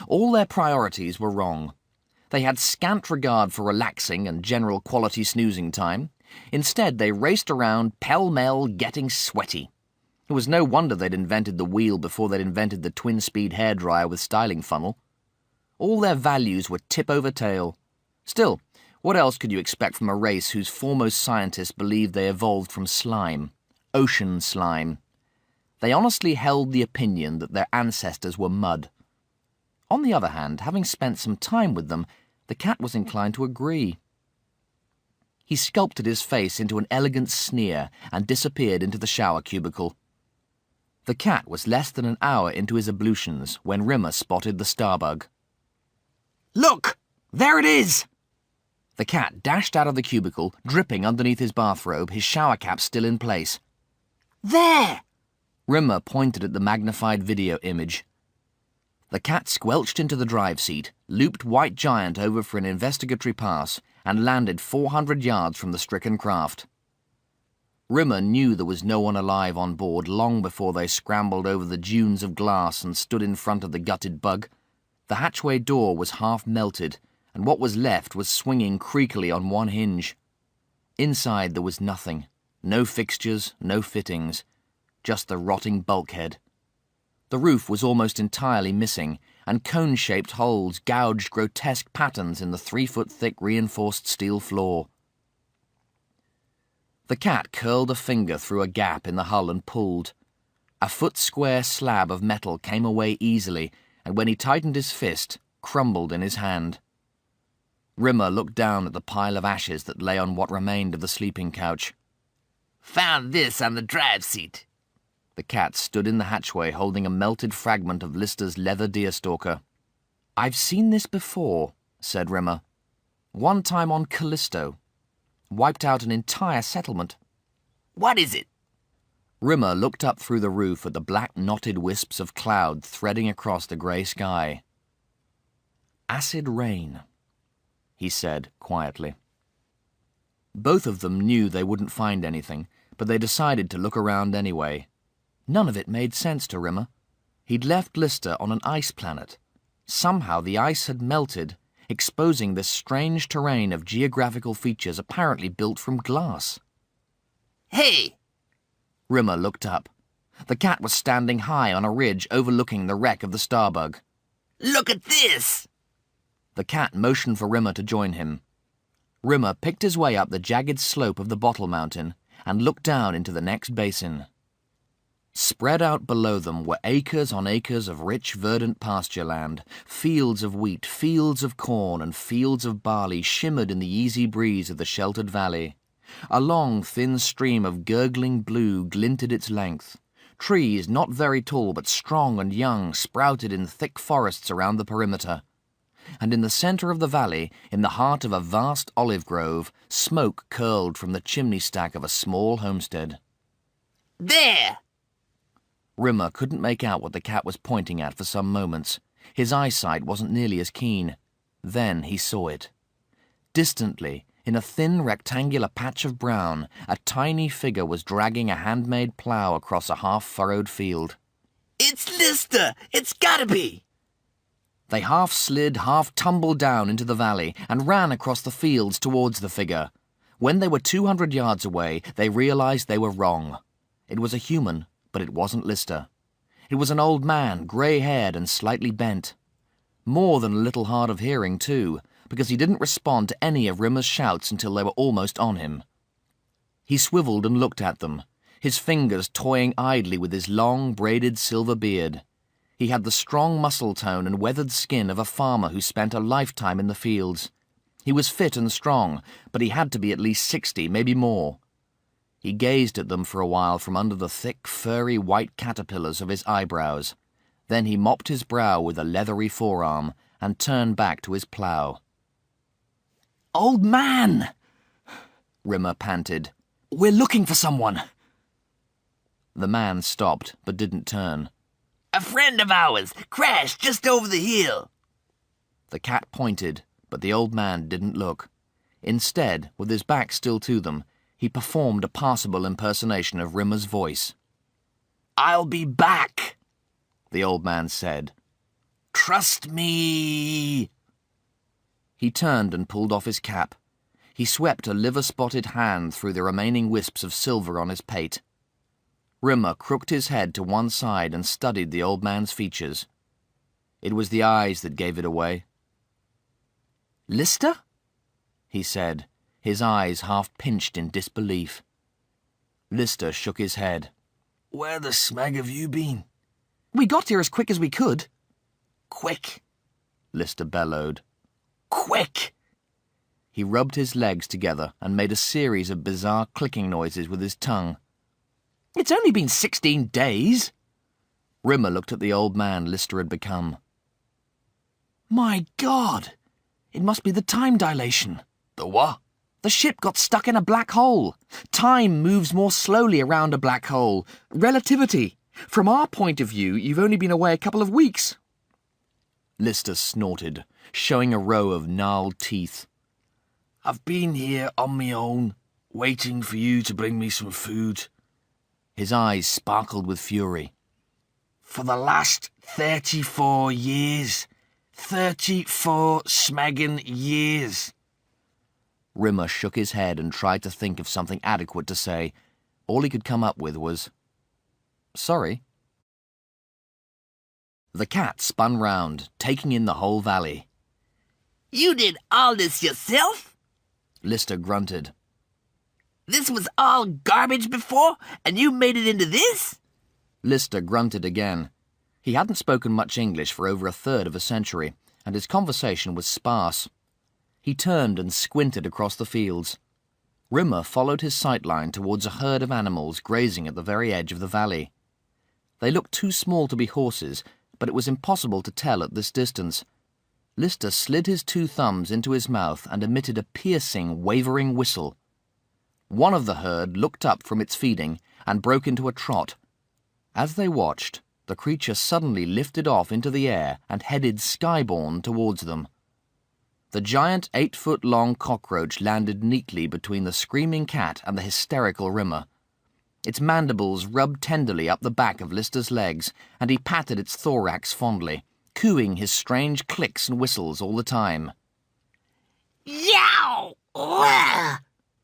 All their priorities were wrong. They had scant regard for relaxing and general quality snoozing time. Instead, they raced around pell-mell getting sweaty. It was no wonder they'd invented the wheel before they'd invented the twin-speed hairdryer with styling funnel. All their values were tip over tail. Still, what else could you expect from a race whose foremost scientists believed they evolved from slime? Ocean slime. They honestly held the opinion that their ancestors were mud. On the other hand, having spent some time with them, the cat was inclined to agree. He sculpted his face into an elegant sneer and disappeared into the shower cubicle. The cat was less than an hour into his ablutions when Rimmer spotted the starbug. Look! There it is! The cat dashed out of the cubicle, dripping underneath his bathrobe, his shower cap still in place. There! Rimmer pointed at the magnified video image. The cat squelched into the drive seat, looped White Giant over for an investigatory pass, and landed 400 yards from the stricken craft. Rimmer knew there was no one alive on board long before they scrambled over the dunes of glass and stood in front of the gutted bug. The hatchway door was half melted, and what was left was swinging creakily on one hinge. Inside there was nothing. No fixtures, no fittings. Just the rotting bulkhead. The roof was almost entirely missing, and cone-shaped holes gouged grotesque patterns in the 3-foot-thick reinforced steel floor. The cat curled a finger through a gap in the hull and pulled. A foot-square slab of metal came away easily, and when he tightened his fist, crumbled in his hand. Rimmer looked down at the pile of ashes that lay on what remained of the sleeping couch. Found this on the drive seat. The cat stood in the hatchway holding a melted fragment of Lister's leather deerstalker. "I've seen this before," said Rimmer. "One time on Callisto. Wiped out an entire settlement." What is it? Rimmer looked up through the roof at the black knotted wisps of cloud threading across the grey sky. "Acid rain," he said quietly. Both of them knew they wouldn't find anything, but they decided to look around anyway. None of it made sense to Rimmer. He'd left Lister on an ice planet. Somehow the ice had melted, exposing this strange terrain of geographical features apparently built from glass. Hey! Rimmer looked up. The cat was standing high on a ridge overlooking the wreck of the Starbug. Look at this! The cat motioned for Rimmer to join him. Rimmer picked his way up the jagged slope of the Bottle Mountain and looked down into the next basin. Spread out below them were acres on acres of rich, verdant pasture land. Fields of wheat, fields of corn, and fields of barley shimmered in the easy breeze of the sheltered valley. A long, thin stream of gurgling blue glinted its length. Trees, not very tall but strong and young, sprouted in thick forests around the perimeter. And in the centre of the valley, in the heart of a vast olive grove, smoke curled from the chimney stack of a small homestead. There! Rimmer couldn't make out what the cat was pointing at for some moments. His eyesight wasn't nearly as keen. Then he saw it. Distantly, in a thin rectangular patch of brown, a tiny figure was dragging a handmade plough across a half-furrowed field. It's Lister! It's gotta be! They half slid, half tumbled down into the valley and ran across the fields towards the figure. When they were 200 yards away, they realized they were wrong. It was a human, but it wasn't Lister. It was an old man, grey-haired and slightly bent. More than a little hard of hearing, too, because he didn't respond to any of Rimmer's shouts until they were almost on him. He swiveled and looked at them, his fingers toying idly with his long, braided silver beard. He had the strong muscle tone and weathered skin of a farmer who spent a lifetime in the fields. He was fit and strong, but he had to be at least 60, maybe more. He gazed at them for a while from under the thick, furry white caterpillars of his eyebrows. Then he mopped his brow with a leathery forearm and turned back to his plough. "Old man!" Rimmer panted. "We're looking for someone." The man stopped, but didn't turn. A friend of ours crashed just over the hill. The cat pointed, but the old man didn't look. Instead, with his back still to them, he performed a passable impersonation of Rimmer's voice. "I'll be back," the old man said. "Trust me." He turned and pulled off his cap. He swept a liver-spotted hand through the remaining wisps of silver on his pate. Rimmer crooked his head to one side and studied the old man's features. It was the eyes that gave it away. "Lister?" he said, his eyes half pinched in disbelief. Lister shook his head. "Where the smeg have you been?" "We got here as quick as we could." "Quick," Lister bellowed. "Quick!" He rubbed his legs together and made a series of bizarre clicking noises with his tongue. "It's only been 16 days." Rimmer looked at the old man Lister had become. "My God! It must be the time dilation." "The what?" "The ship got stuck in a black hole. Time moves more slowly around a black hole. Relativity. From our point of view, you've only been away a couple of weeks." Lister snorted, showing a row of gnarled teeth. "I've been here on my own, waiting for you to bring me some food." His eyes sparkled with fury. "For the last 34 years. 34 smeggin' years." Rimmer shook his head and tried to think of something adequate to say. All he could come up with was, "Sorry." The cat spun round, taking in the whole valley. You did all this yourself? Lister grunted. This was all garbage before, and you made it into this? Lister grunted again. He hadn't spoken much English for over a third of a century, and his conversation was sparse. He turned and squinted across the fields. Rimmer followed his sightline towards a herd of animals grazing at the very edge of the valley. They looked too small to be horses, but it was impossible to tell at this distance. Lister slid his two thumbs into his mouth and emitted a piercing, wavering whistle. One of the herd looked up from its feeding and broke into a trot. As they watched, the creature suddenly lifted off into the air and headed skyborne towards them. The giant 8-foot-long cockroach landed neatly between the screaming cat and the hysterical Rimmer. Its mandibles rubbed tenderly up the back of Lister's legs, and he patted its thorax fondly, cooing his strange clicks and whistles all the time. Yow! Ugh!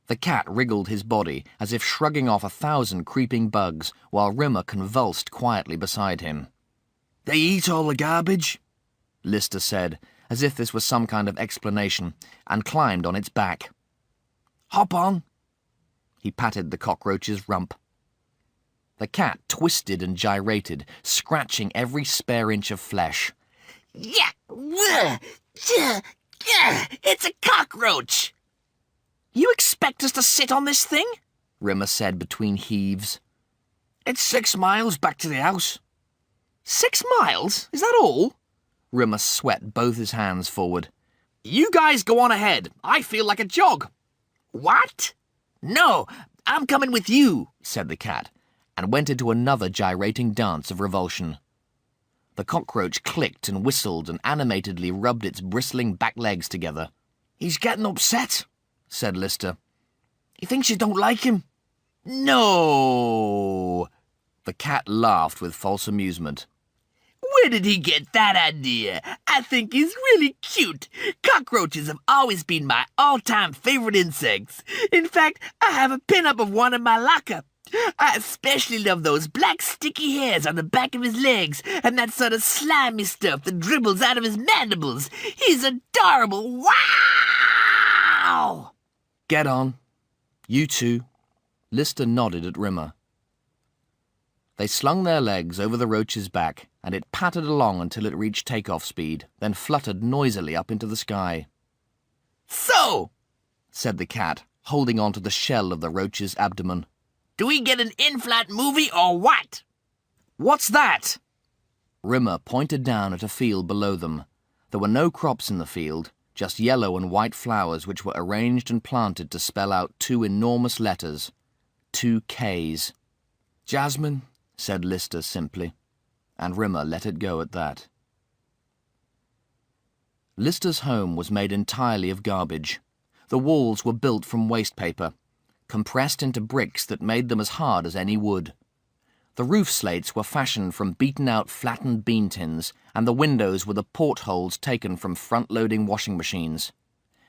The cat wriggled his body as if shrugging off 1,000 creeping bugs, while Rimmer convulsed quietly beside him. They eat all the garbage? Lister said, as if this was some kind of explanation, and climbed on its back. Hop on. He patted the cockroach's rump. The cat twisted and gyrated, scratching every spare inch of flesh. Yeah! Ugh! It's a cockroach! You expect us to sit on this thing? Rimmer said between heaves. It's 6 miles back to the house. 6 miles? Is that all? Rimmer swept both his hands forward. You guys go on ahead. I feel like a jog. What? No, I'm coming with you, said the cat, and went into another gyrating dance of revulsion. The cockroach clicked and whistled and animatedly rubbed its bristling back legs together. He's getting upset, said Lister. He thinks you don't like him. No! The cat laughed with false amusement. Where did he get that idea? I think he's really cute. Cockroaches have always been my all-time favorite insects. In fact, I have a pin-up of one in my locker. I especially love those black sticky hairs on the back of his legs and that sort of slimy stuff that dribbles out of his mandibles. He's adorable. Wow! Get on. You two. Lister nodded at Rimmer. They slung their legs over the roach's back, and it pattered along until it reached takeoff speed, then fluttered noisily up into the sky. So, said the cat, holding on to the shell of the roach's abdomen. Do we get an in-flight movie or what? What's that? Rimmer pointed down at a field below them. There were no crops in the field, just yellow and white flowers which were arranged and planted to spell out 2 enormous letters. 2 Ks. Jasmine, said Lister simply, and Rimmer let it go at that. Lister's home was made entirely of garbage. The walls were built from waste paper, compressed into bricks that made them as hard as any wood. The roof slates were fashioned from beaten-out flattened bean tins, and the windows were the portholes taken from front-loading washing machines.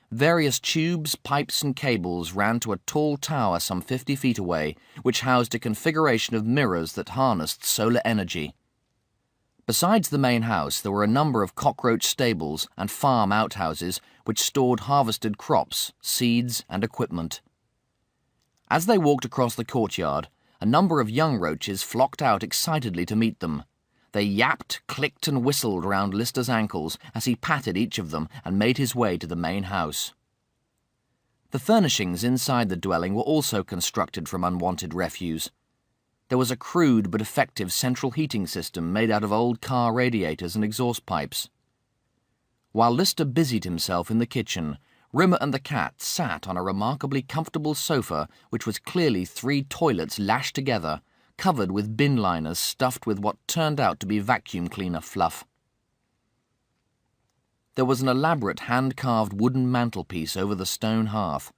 Various tubes, pipes and cables ran to a tall tower some 50 feet away, which housed a configuration of mirrors that harnessed solar energy. Besides the main house, there were a number of cockroach stables and farm outhouses which stored harvested crops, seeds and equipment. As they walked across the courtyard, a number of young roaches flocked out excitedly to meet them. They yapped, clicked and whistled round Lister's ankles as he patted each of them and made his way to the main house. The furnishings inside the dwelling were also constructed from unwanted refuse. There was a crude but effective central heating system made out of old car radiators and exhaust pipes. While Lister busied himself in the kitchen, Rimmer and the cat sat on a remarkably comfortable sofa which was clearly 3 toilets lashed together, covered with bin liners stuffed with what turned out to be vacuum cleaner fluff. There was an elaborate hand-carved wooden mantelpiece over the stone hearth.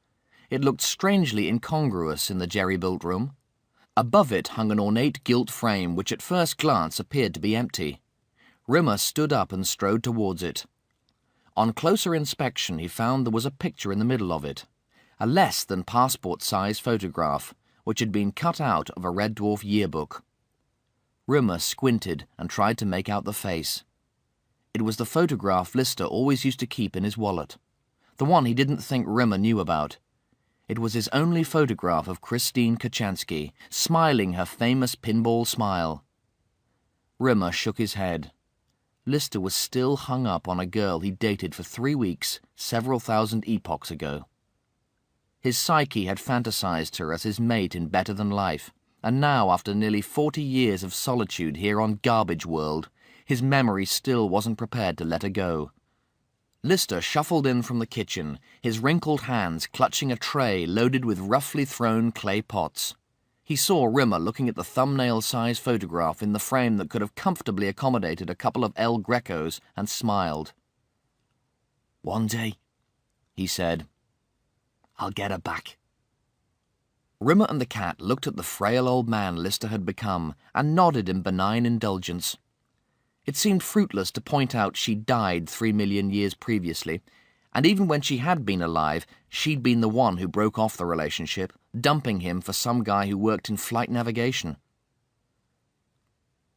It looked strangely incongruous in the jerry-built room. Above it hung an ornate gilt frame which at first glance appeared to be empty. Rimmer stood up and strode towards it. On closer inspection he found there was a picture in the middle of it, a less than passport-size photograph, which had been cut out of a Red Dwarf yearbook. Rimmer squinted and tried to make out the face. It was the photograph Lister always used to keep in his wallet, the one he didn't think Rimmer knew about. It was his only photograph of Christine Kochanski, smiling her famous pinball smile. Rimmer shook his head. Lister was still hung up on a girl he dated for 3 weeks, several thousand epochs ago. His psyche had fantasized her as his mate in Better Than Life, and now, after nearly 40 years of solitude here on Garbage World, his memory still wasn't prepared to let her go. Lister shuffled in from the kitchen, his wrinkled hands clutching a tray loaded with roughly thrown clay pots. He saw Rimmer looking at the thumbnail-size photograph in the frame that could have comfortably accommodated a couple of El Grecos and smiled. "One day," he said, "I'll get her back." Rimmer and the cat looked at the frail old man Lister had become and nodded in benign indulgence. It seemed fruitless to point out she'd died 3 million years previously, and even when she had been alive, she'd been the one who broke off the relationship, dumping him for some guy who worked in flight navigation.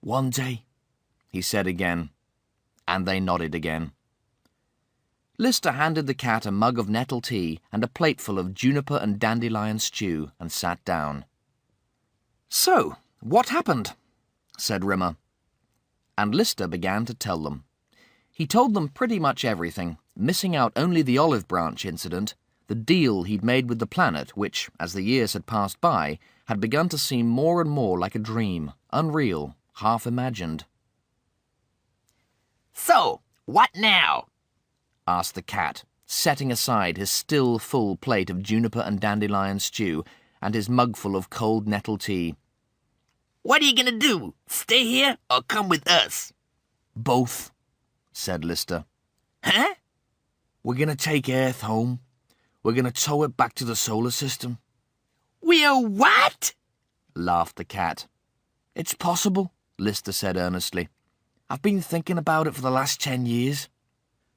"One day," he said again, and they nodded again. Lister handed the cat a mug of nettle tea and a plateful of juniper and dandelion stew and sat down. "So, what happened?" said Rimmer. And Lister began to tell them. He told them pretty much everything, missing out only the olive branch incident, the deal he'd made with the planet, which, as the years had passed by, had begun to seem more and more like a dream, unreal, half-imagined. So, what now? Asked the cat, setting aside his still full plate of juniper and dandelion stew and his mugful of cold nettle tea. What are you going to do? Stay here or come with us? "Both," said Lister. Huh? "We're going to take Earth home. We're going to tow it back to the solar system." We're what? Laughed the cat. "It's possible," Lister said earnestly. "I've been thinking about it for the last 10 years.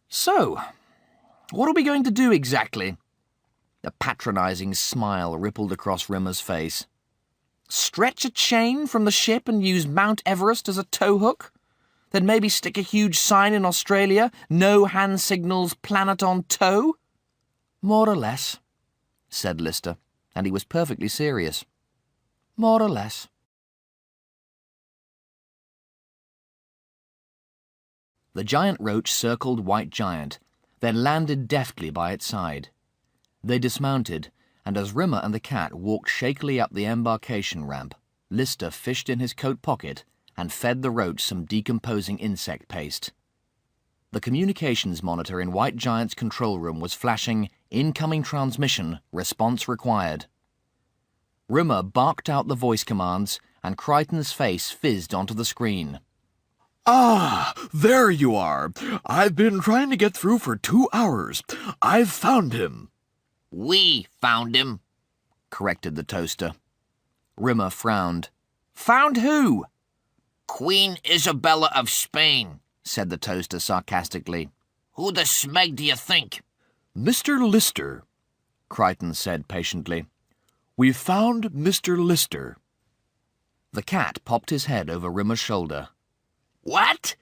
"So, what are we going to do exactly?" A patronizing smile rippled across Rimmer's face. "Stretch a chain from the ship and use Mount Everest as a tow hook? Then maybe stick a huge sign in Australia, 'No hand signals, planet on tow'?" "More or less," said Lister, and he was perfectly serious. "More or less." The giant roach circled White Giant, then landed deftly by its side. They dismounted, and as Rimmer and the cat walked shakily up the embarkation ramp, Lister fished in his coat pocket and fed the roach some decomposing insect paste. The communications monitor in White Giant's control room was flashing, "Incoming transmission, response required." Rimmer barked out the voice commands, and Crichton's face fizzed onto the screen. "Ah, there you are. I've been trying to get through for 2 hours. I've found him." We found him, corrected the toaster. Rimmer frowned. "Found who?" Queen Isabella of Spain, said the toaster sarcastically. Who the smeg do you think? "Mr. Lister," Crichton said patiently. "We've found Mr. Lister." The cat popped his head over Rimmer's shoulder. What?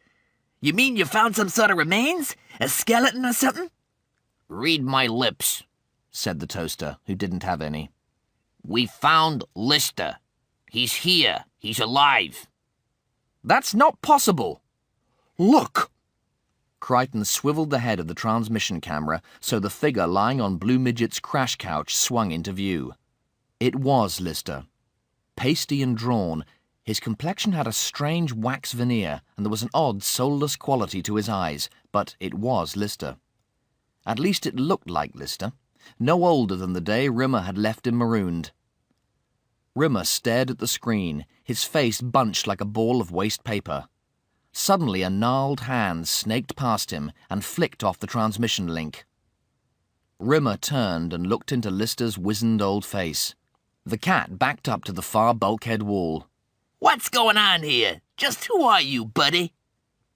You mean you found some sort of remains? A skeleton or something? Read my lips, said the toaster, who didn't have any. We found Lister. He's here. He's alive. That's not possible. "Look!" Crichton swiveled the head of the transmission camera so the figure lying on Blue Midget's crash couch swung into view. It was Lister. Pasty and drawn, his complexion had a strange wax veneer, and there was an odd, soulless quality to his eyes, but it was Lister. At least it looked like Lister, no older than the day Rimmer had left him marooned. Rimmer stared at the screen, his face bunched like a ball of waste paper. Suddenly a gnarled hand snaked past him and flicked off the transmission link. Rimmer turned and looked into Lister's wizened old face. The cat backed up to the far bulkhead wall. What's going on here? Just who are you, buddy?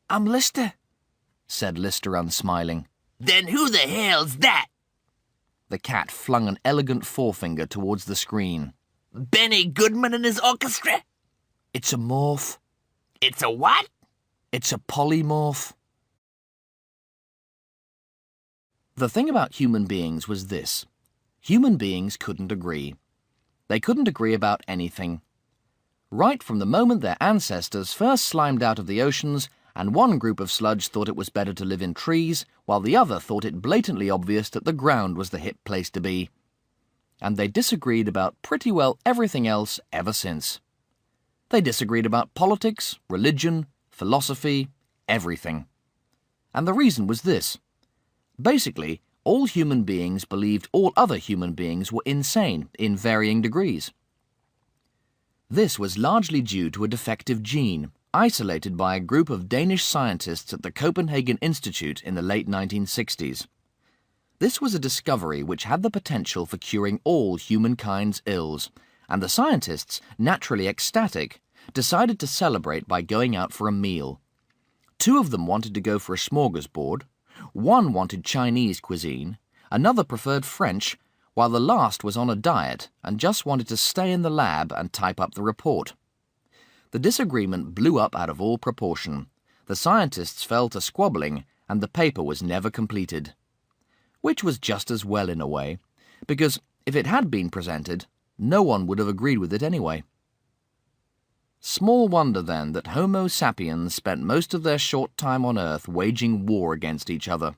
I'm Lister, said Lister unsmiling. Then who the hell's that? The cat flung an elegant forefinger towards the screen. Benny Goodman and his orchestra? It's a morph. It's a what? It's a polymorph. The thing about human beings was this. Human beings couldn't agree. They couldn't agree about anything. right from the moment their ancestors first slimed out of the oceans, and one group of sludge thought it was better to live in trees, while the other thought it blatantly obvious that the ground was the hip place to be. And they disagreed about pretty well everything else ever since. They disagreed about politics, religion, philosophy, everything. And the reason was this. Basically, all human beings believed all other human beings were insane in varying degrees. This was largely due to a defective gene, isolated by a group of Danish scientists at the Copenhagen Institute in the late 1960s. This was a discovery which had the potential for curing all humankind's ills, and the scientists, naturally ecstatic, decided to celebrate by going out for a meal. 2 of them wanted to go for a smorgasbord, 1 wanted Chinese cuisine, another preferred French, while the last was on a diet and just wanted to stay in the lab and type up the report. The disagreement blew up out of all proportion. The scientists fell to squabbling, and the paper was never completed. Which was just as well in a way, because if it had been presented, no one would have agreed with it anyway. Small wonder, then, that Homo sapiens spent most of their short time on Earth waging war against each other.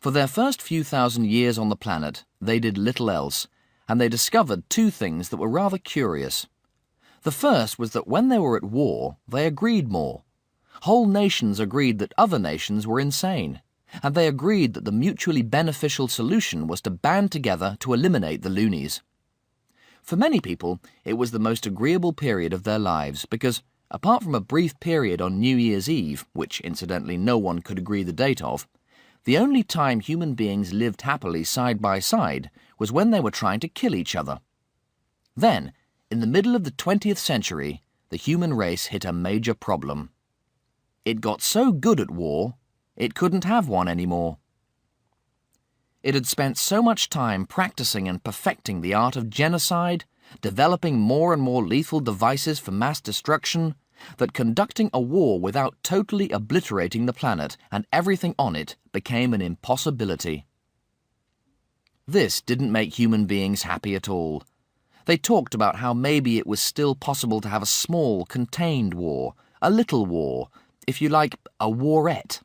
For their first few thousand years on the planet, they did little else, and they discovered 2 things that were rather curious. The first was that when they were at war, they agreed more. Whole nations agreed that other nations were insane, and they agreed that the mutually beneficial solution was to band together to eliminate the loonies. For many people, it was the most agreeable period of their lives because, apart from a brief period on New Year's Eve, which incidentally no one could agree the date of, the only time human beings lived happily side by side was when they were trying to kill each other. Then, in the middle of the 20th century, the human race hit a major problem. It got so good at war, it couldn't have one anymore. It had spent so much time practicing and perfecting the art of genocide, developing more and more lethal devices for mass destruction, that conducting a war without totally obliterating the planet and everything on it became an impossibility. This didn't make human beings happy at all. They talked about how maybe it was still possible to have a small, contained war, a little war, if you like, a warette.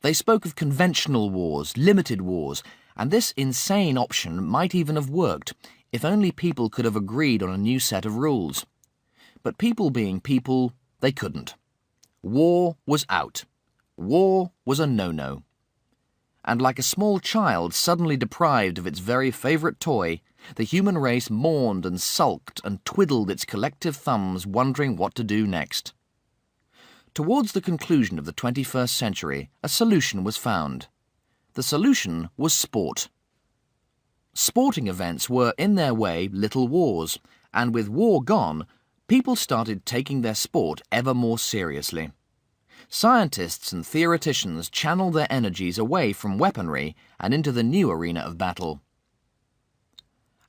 They spoke of conventional wars, limited wars, and this insane option might even have worked if only people could have agreed on a new set of rules. But people being people, they couldn't. War was out. War was a no-no. And like a small child suddenly deprived of its very favourite toy, the human race mourned and sulked and twiddled its collective thumbs wondering what to do next. Towards the conclusion of the 21st century, a solution was found. The solution was sport. Sporting events were, in their way, little wars, and with war gone, people started taking their sport ever more seriously. Scientists and theoreticians channeled their energies away from weaponry and into the new arena of battle.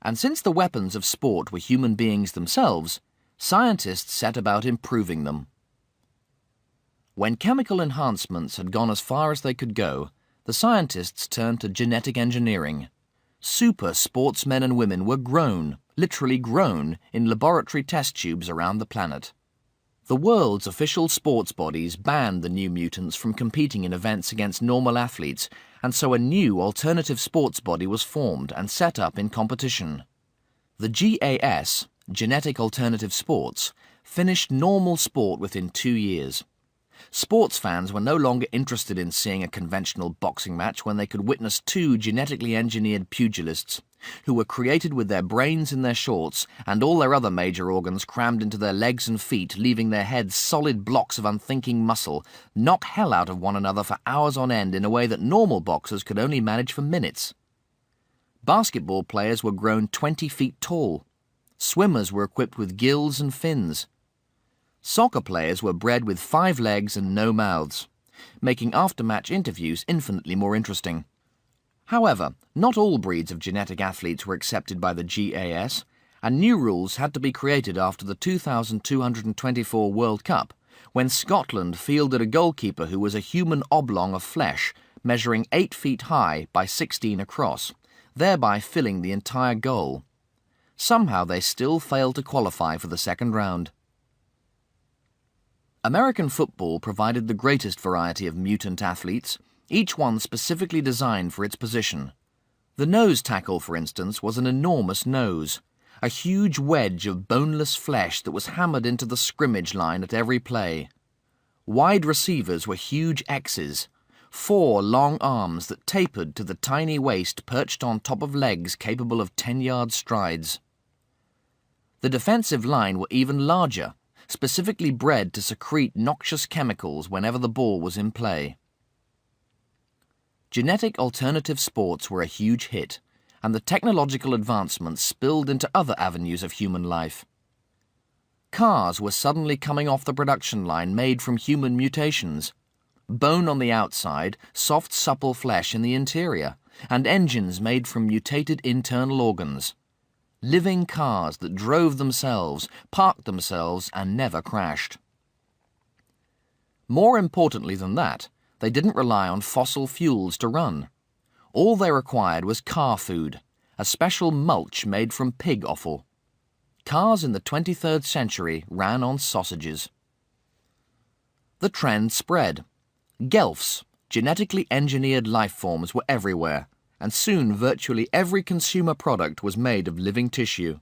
And since the weapons of sport were human beings themselves, scientists set about improving them. When chemical enhancements had gone as far as they could go, the scientists turned to genetic engineering. Super sportsmen and women were grown, literally grown, in laboratory test tubes around the planet. The world's official sports bodies banned the new mutants from competing in events against normal athletes, and so a new alternative sports body was formed and set up in competition. The GAS, Genetic Alternative Sports, finished normal sport within 2 years. Sports fans were no longer interested in seeing a conventional boxing match when they could witness 2 genetically engineered pugilists, who were created with their brains in their shorts and all their other major organs crammed into their legs and feet, leaving their heads solid blocks of unthinking muscle, knock hell out of one another for hours on end in a way that normal boxers could only manage for minutes. Basketball players were grown 20 feet tall. Swimmers were equipped with gills and fins. Soccer players were bred with 5 legs and no mouths, making after-match interviews infinitely more interesting. However, not all breeds of genetic athletes were accepted by the GAS, and new rules had to be created after the 2224 World Cup, when Scotland fielded a goalkeeper who was a human oblong of flesh, measuring 8 feet high by 16 across, thereby filling the entire goal. Somehow they still failed to qualify for the second round. American football provided the greatest variety of mutant athletes, each one specifically designed for its position. The nose tackle, for instance, was an enormous nose, a huge wedge of boneless flesh that was hammered into the scrimmage line at every play. Wide receivers were huge X's, 4 long arms that tapered to the tiny waist perched on top of legs capable of 10-yard strides. The defensive line were even larger, specifically bred to secrete noxious chemicals whenever the ball was in play. Genetic alternative sports were a huge hit, and the technological advancements spilled into other avenues of human life. Cars were suddenly coming off the production line made from human mutations. Bone on the outside, soft, supple flesh in the interior, and engines made from mutated internal organs. Living cars that drove themselves, parked themselves, and never crashed. More importantly than that, they didn't rely on fossil fuels to run. All they required was car food, a special mulch made from pig offal. Cars in the 23rd century ran on sausages. The trend spread. Gelfs, genetically engineered life forms, were everywhere, and soon virtually every consumer product was made of living tissue.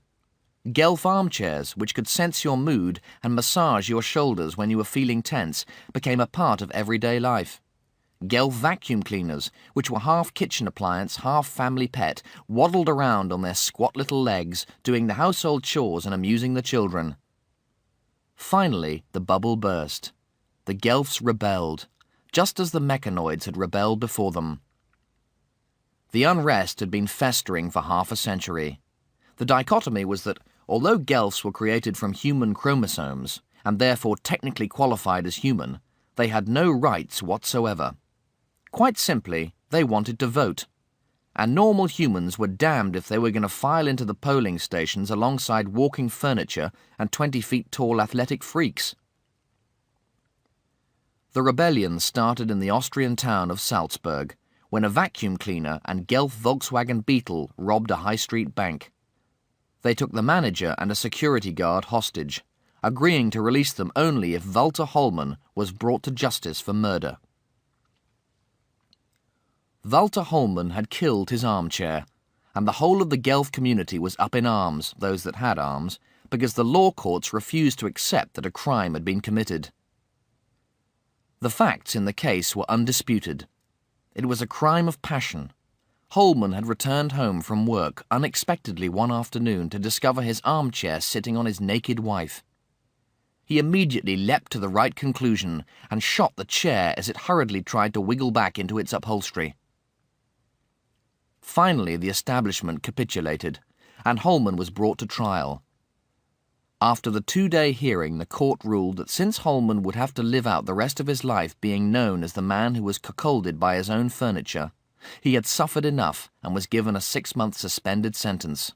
Gelf armchairs, which could sense your mood and massage your shoulders when you were feeling tense, became a part of everyday life. Gelf vacuum cleaners, which were half kitchen appliance, half family pet, waddled around on their squat little legs, doing the household chores and amusing the children. Finally, the bubble burst. The Gelfs rebelled, just as the mechanoids had rebelled before them. The unrest had been festering for half a century. The dichotomy was that, although Gelfs were created from human chromosomes, and therefore technically qualified as human, they had no rights whatsoever. Quite simply, they wanted to vote. And normal humans were damned if they were going to file into the polling stations alongside walking furniture and 20-feet-tall athletic freaks. The rebellion started in the Austrian town of Salzburg, when a vacuum cleaner and Gelf Volkswagen Beetle robbed a high street bank. They took the manager and a security guard hostage, agreeing to release them only if Walter Hollmann was brought to justice for murder. Walter Hollmann had killed his armchair, and the whole of the Gelf community was up in arms, those that had arms, because the law courts refused to accept that a crime had been committed. The facts in the case were undisputed. It was a crime of passion. Hollmann had returned home from work unexpectedly one afternoon to discover his armchair sitting on his naked wife. He immediately leapt to the right conclusion and shot the chair as it hurriedly tried to wiggle back into its upholstery. Finally, the establishment capitulated, and Hollmann was brought to trial. After the 2-day hearing, the court ruled that since Hollmann would have to live out the rest of his life being known as the man who was cuckolded by his own furniture, he had suffered enough and was given a 6-month suspended sentence.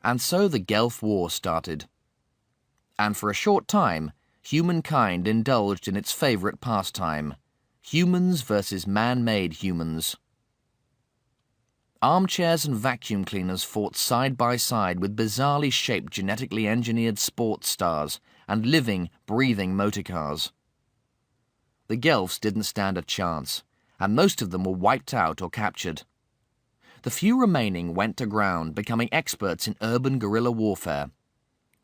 And so the Gelf War started. And for a short time, humankind indulged in its favorite pastime: humans versus man-made humans. Armchairs and vacuum cleaners fought side by side with bizarrely shaped genetically engineered sports stars and living, breathing motorcars. The Gelfs didn't stand a chance, and most of them were wiped out or captured. The few remaining went to ground, becoming experts in urban guerrilla warfare.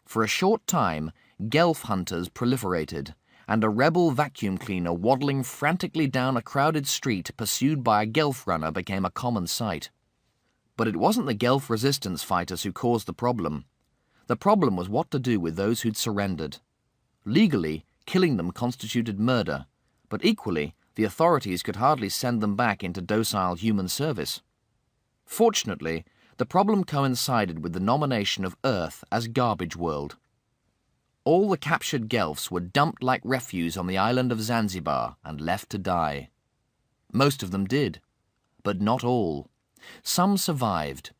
For a short time, Gelf hunters proliferated, and a rebel vacuum cleaner waddling frantically down a crowded street pursued by a Gelf runner became a common sight. But it wasn't the Gelf resistance fighters who caused the problem. The problem was what to do with those who'd surrendered. Legally, killing them constituted murder, but equally, the authorities could hardly send them back into docile human service. Fortunately, the problem coincided with the nomination of Earth as garbage world. All the captured Gelfs were dumped like refuse on the island of Zanzibar and left to die. Most of them did, but not all. Some survived.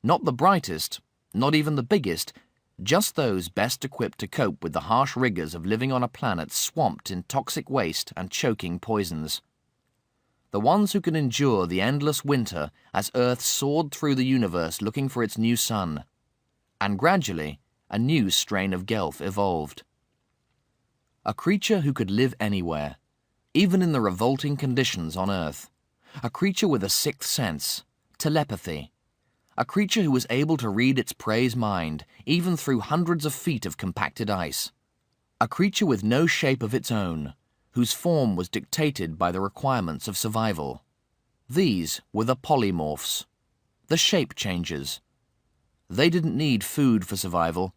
Not the brightest, not even the biggest, just those best equipped to cope with the harsh rigors of living on a planet swamped in toxic waste and choking poisons. The ones who could endure the endless winter as Earth soared through the universe looking for its new sun. And gradually, a new strain of Gelf evolved. A creature who could live anywhere, even in the revolting conditions on Earth. A creature with a sixth sense, telepathy. A creature who was able to read its prey's mind, even through hundreds of feet of compacted ice. A creature with no shape of its own, whose form was dictated by the requirements of survival. These were the polymorphs, the shape changers. They didn't need food for survival.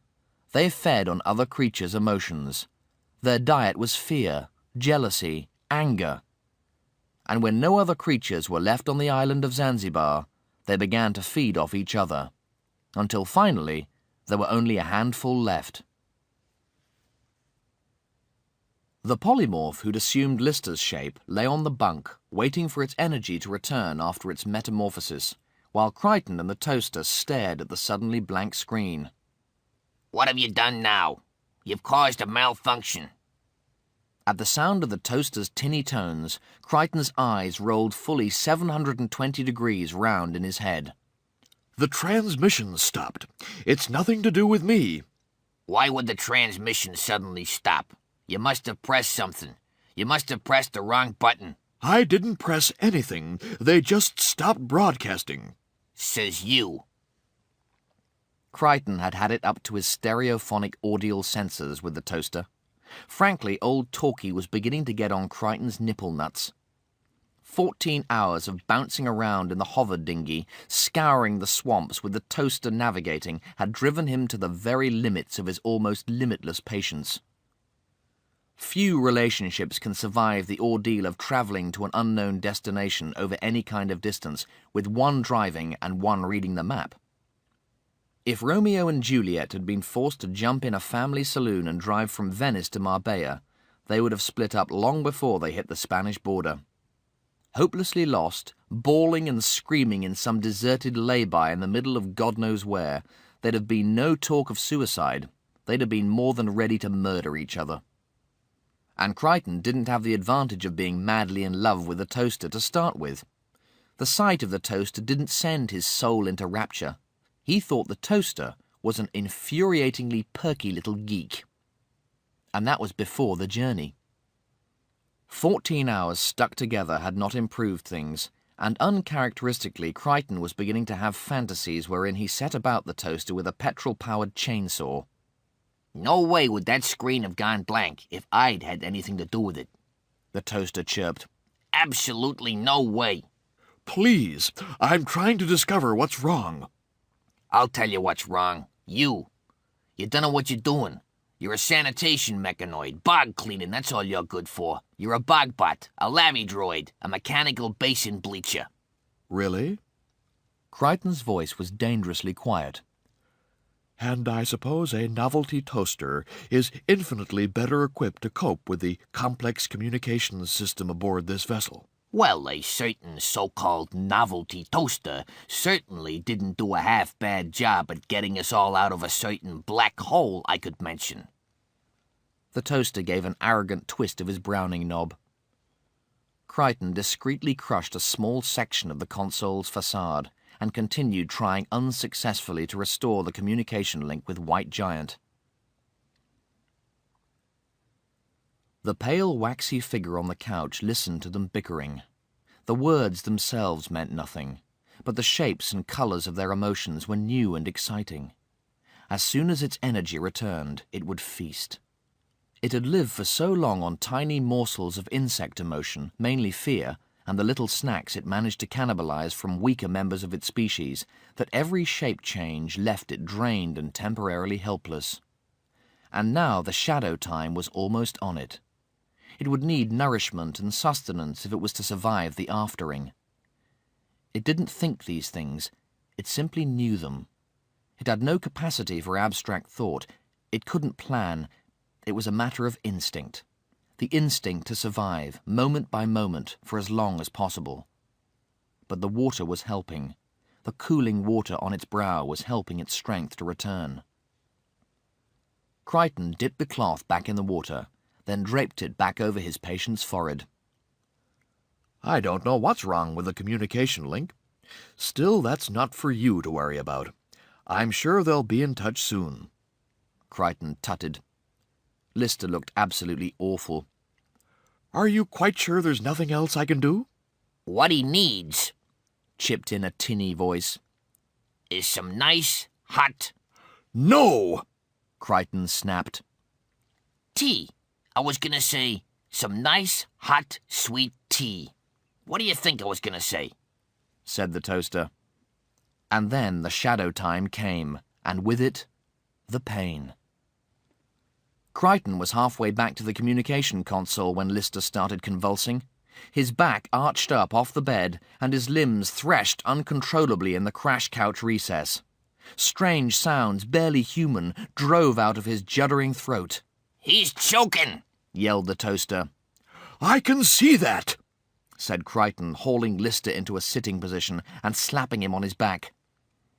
They fed on other creatures' emotions. Their diet was fear, jealousy, anger. And when no other creatures were left on the island of Zanzibar, they began to feed off each other, until finally there were only a handful left. The polymorph who'd assumed Lister's shape lay on the bunk, waiting for its energy to return after its metamorphosis, while Crichton and the toaster stared at the suddenly blank screen. What have you done now? You've caused a malfunction. At the sound of the toaster's tinny tones, Crichton's eyes rolled fully 720 degrees round in his head. The transmission stopped. It's nothing to do with me. Why would the transmission suddenly stop? You must have pressed something. You must have pressed the wrong button. I didn't press anything. They just stopped broadcasting. Says you. Crichton had had it up to his stereophonic audial sensors with the toaster. Frankly, old Talkie was beginning to get on Crichton's nipple nuts. 14 hours of bouncing around in the hover dinghy, scouring the swamps with the toaster navigating, had driven him to the very limits of his almost limitless patience. Few relationships can survive the ordeal of travelling to an unknown destination over any kind of distance, with one driving and one reading the map. If Romeo and Juliet had been forced to jump in a family saloon and drive from Venice to Marbella, they would have split up long before they hit the Spanish border. Hopelessly lost, bawling and screaming in some deserted lay-by in the middle of God knows where, there'd have been no talk of suicide. They'd have been more than ready to murder each other. And Crichton didn't have the advantage of being madly in love with the toaster to start with. The sight of the toaster didn't send his soul into rapture. He thought the toaster was an infuriatingly perky little geek. And that was before the journey. 14 hours stuck together had not improved things, and uncharacteristically Crichton was beginning to have fantasies wherein he set about the toaster with a petrol-powered chainsaw. No way would that screen have gone blank if I'd had anything to do with it. The toaster chirped. Absolutely no way. Please, I'm trying to discover what's wrong. I'll tell you what's wrong. You don't know what you're doing. You're a sanitation mechanoid, bog cleaning, that's all you're good for. You're a bogbot, a lavvy droid, a mechanical basin bleacher. Really? Crichton's voice was dangerously quiet. And I suppose a novelty toaster is infinitely better equipped to cope with the complex communications system aboard this vessel. Well, a certain so-called novelty toaster certainly didn't do a half-bad job at getting us all out of a certain black hole I could mention. The toaster gave an arrogant twist of his Browning knob. Crichton discreetly crushed a small section of the console's facade and continued trying unsuccessfully to restore the communication link with White Giant. The pale, waxy figure on the couch listened to them bickering. The words themselves meant nothing, but the shapes and colours of their emotions were new and exciting. As soon as its energy returned, it would feast. It had lived for so long on tiny morsels of insect emotion, mainly fear, and the little snacks it managed to cannibalize from weaker members of its species, that every shape change left it drained and temporarily helpless. And now the shadow time was almost on it. It would need nourishment and sustenance if it was to survive the aftering. It didn't think these things, it simply knew them. It had no capacity for abstract thought. It couldn't plan. It was a matter of instinct. The instinct to survive, moment by moment, for as long as possible. but the water was helping. The cooling water on its brow was helping its strength to return. Crichton dipped the cloth back in the water, then draped it back over his patient's forehead. I don't know what's wrong with the communication link. Still, that's not for you to worry about. I'm sure they'll be in touch soon. Crichton tutted. Lister looked absolutely awful. Are you quite sure there's nothing else I can do? What he needs Chipped in a tinny voice. is some nice, hot No! Crichton snapped. tea. I was gonna say some nice, hot, sweet tea. What do you think I was gonna say? Said the toaster. And then the shadow time came, and with it, the pain. Crichton was halfway back to the communication console when Lister started convulsing. His back arched up off the bed, and his limbs threshed uncontrollably in the crash couch recess. Strange sounds, barely human, drove out of his juddering throat. He's choking, Yelled the toaster. I can see that! Said Crichton, hauling Lister into a sitting position and slapping him on his back.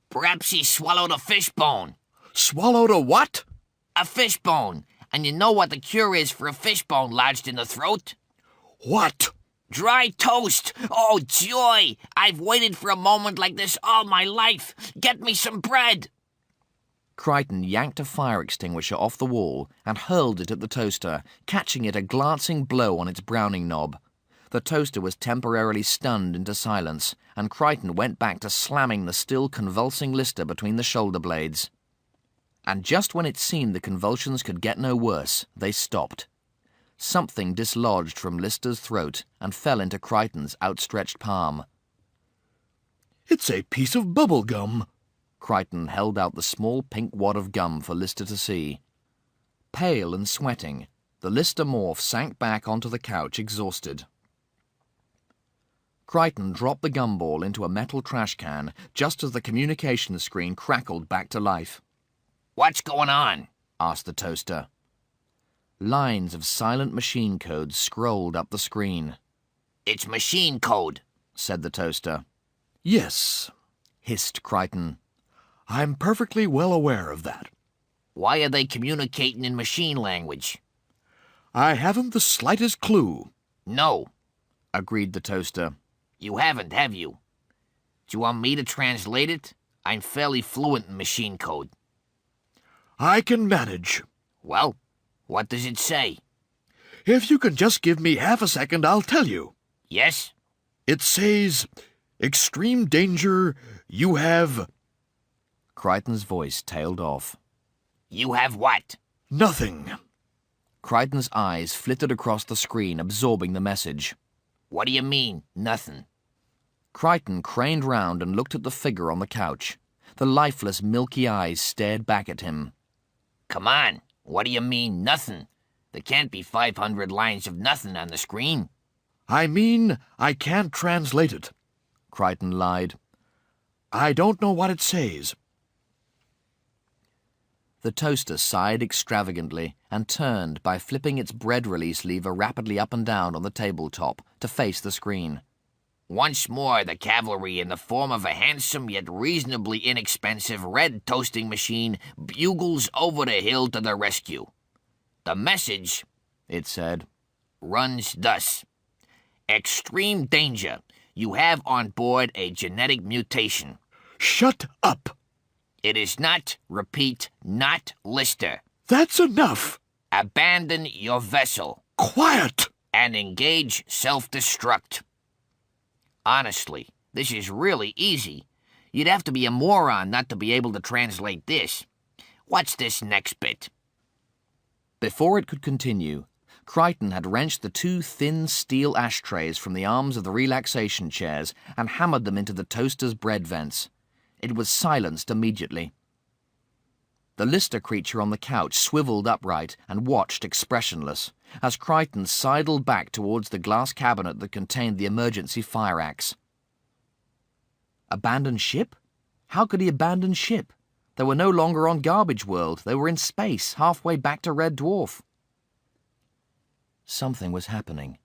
Perhaps he swallowed a fish bone. Swallowed a what? A fish bone. And you know what the cure is for a fish bone lodged in the throat? What? Dry toast. Oh, joy! I've waited for a moment like this all my life. Get me some bread. Crichton yanked a fire extinguisher off the wall and hurled it at the toaster, catching it a glancing blow on its browning knob. The toaster was temporarily stunned into silence, and Crichton went back to slamming the still convulsing Lister between the shoulder blades. And just when it seemed the convulsions could get no worse, they stopped. Something dislodged from Lister's throat and fell into Crichton's outstretched palm. It's a piece of bubble gum. Crichton held out the small pink wad of gum for Lister to see. Pale and sweating, the Lister morph sank back onto the couch exhausted. Crichton dropped the gumball into a metal trash can just as the communication screen crackled back to life. What's going on? Asked the toaster. Lines of silent machine code scrolled up the screen. It's machine code, Said the toaster. Yes, Hissed Crichton. I'm perfectly well aware of that. Why are they communicating in machine language? I haven't the slightest clue. No, Agreed the toaster. you haven't, have you? Do you want me to translate it? I'm fairly fluent in machine code. I can manage. Well, what does it say? If you can just give me half a second, I'll tell you. Yes? It says, extreme danger, you have Crichton's voice tailed off. You have what? nothing. Crichton's eyes flitted across the screen, absorbing the message. What do you mean, nothing? Crichton craned round and looked at the figure on the couch. The lifeless, milky eyes stared back at him. Come on, what do you mean, nothing? There can't be 500 lines of nothing on the screen. I mean, I can't translate it. Crichton lied. I don't know what it says. The toaster sighed extravagantly and turned by flipping its bread release lever rapidly up and down on the tabletop to face the screen. Once more, the cavalry, in the form of a handsome yet reasonably inexpensive red toasting machine, bugles over the hill to the rescue. The message, It said. runs thus. Extreme danger. You have on board a genetic mutation. Shut up. It is not, repeat, not Lister. That's enough. Abandon your vessel Quiet. and engage self-destruct. Honestly, this is really easy. You'd have to be a moron not to be able to translate this. What's this next bit? Before it could continue, Crichton had wrenched the two thin steel ashtrays from the arms of the relaxation chairs and hammered them into the toaster's bread vents. It was silenced immediately. The Lister creature on the couch swiveled upright and watched expressionless as Crichton sidled back towards the glass cabinet that contained the emergency fire axe. Abandon ship? How could he abandon ship? They were no longer on Garbage World. They were in space, halfway back to Red Dwarf. Something was happening.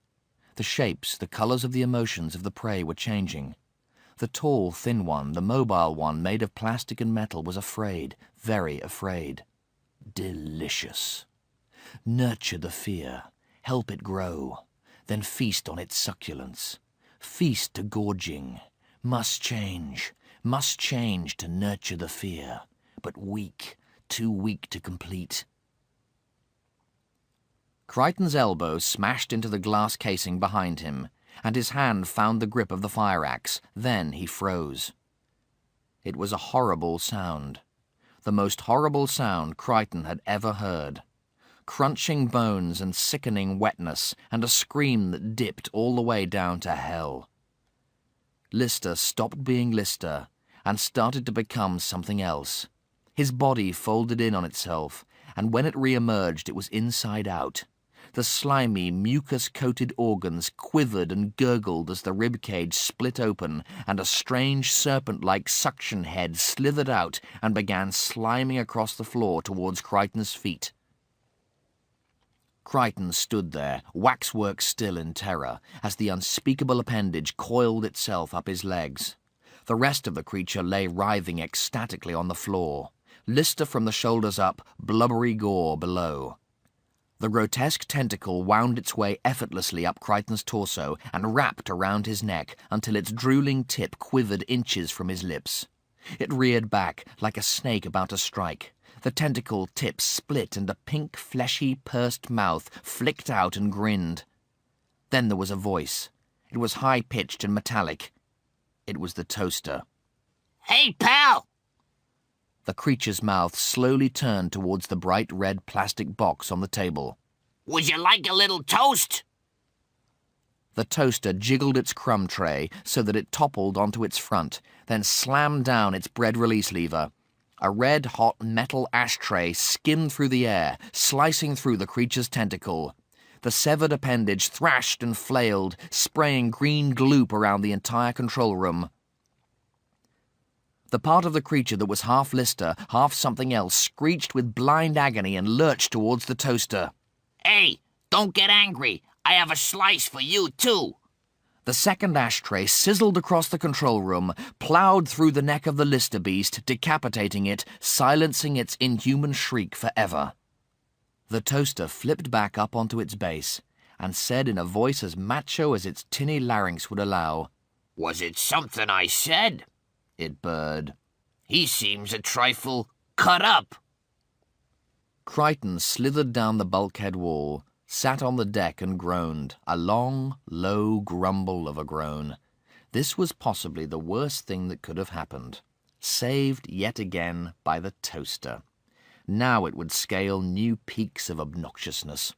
The shapes, the colors of the emotions of the prey were changing. The tall, thin one, the mobile one made of plastic and metal, was afraid, very afraid. Delicious. Nurture the fear, help it grow, then feast on its succulence. Feast to gorging. Must change to nurture the fear, but weak, too weak to complete. Crichton's elbow smashed into the glass casing behind him, and his hand found the grip of the fire-axe. Then he froze. It was a horrible sound. The most horrible sound Crichton had ever heard. Crunching bones and sickening wetness, and a scream that dipped all the way down to hell. Lister stopped being Lister and started to become something else. His body folded in on itself, and when it re-emerged it was inside out. The slimy, mucus-coated organs quivered and gurgled as the ribcage split open, and a strange serpent-like suction head slithered out and began sliming across the floor towards Crichton's feet. Crichton stood there, waxwork still in terror, as the unspeakable appendage coiled itself up his legs. The rest of the creature lay writhing ecstatically on the floor. Lister from the shoulders up, blubbery gore below. The grotesque tentacle wound its way effortlessly up Crichton's torso and wrapped around his neck until its drooling tip quivered inches from his lips. It reared back like a snake about to strike. The tentacle tip split and a pink, fleshy, pursed mouth flicked out and grinned. Then there was a voice. It was high-pitched and metallic. It was the toaster. Hey, pal! The creature's mouth slowly turned towards the bright red plastic box on the table. Would you like a little toast? The toaster jiggled its crumb tray so that it toppled onto its front, then slammed down its bread release lever. A red-hot metal ashtray skimmed through the air, slicing through the creature's tentacle. The severed appendage thrashed and flailed, spraying green gloop around the entire control room. The part of the creature that was half Lister, half something else, screeched with blind agony and lurched towards the toaster. Hey, don't get angry. I have a slice for you, too. The second ashtray sizzled across the control room, ploughed through the neck of the Lister beast, decapitating it, silencing its inhuman shriek forever. The toaster flipped back up onto its base and said in a voice as macho as its tinny larynx would allow, Was it something I said? It burred. He seems a trifle cut up. Crichton slithered down the bulkhead wall, sat on the deck and groaned, a long, low grumble of a groan. This was possibly the worst thing that could have happened. Saved yet again by the toaster. Now it would scale new peaks of obnoxiousness.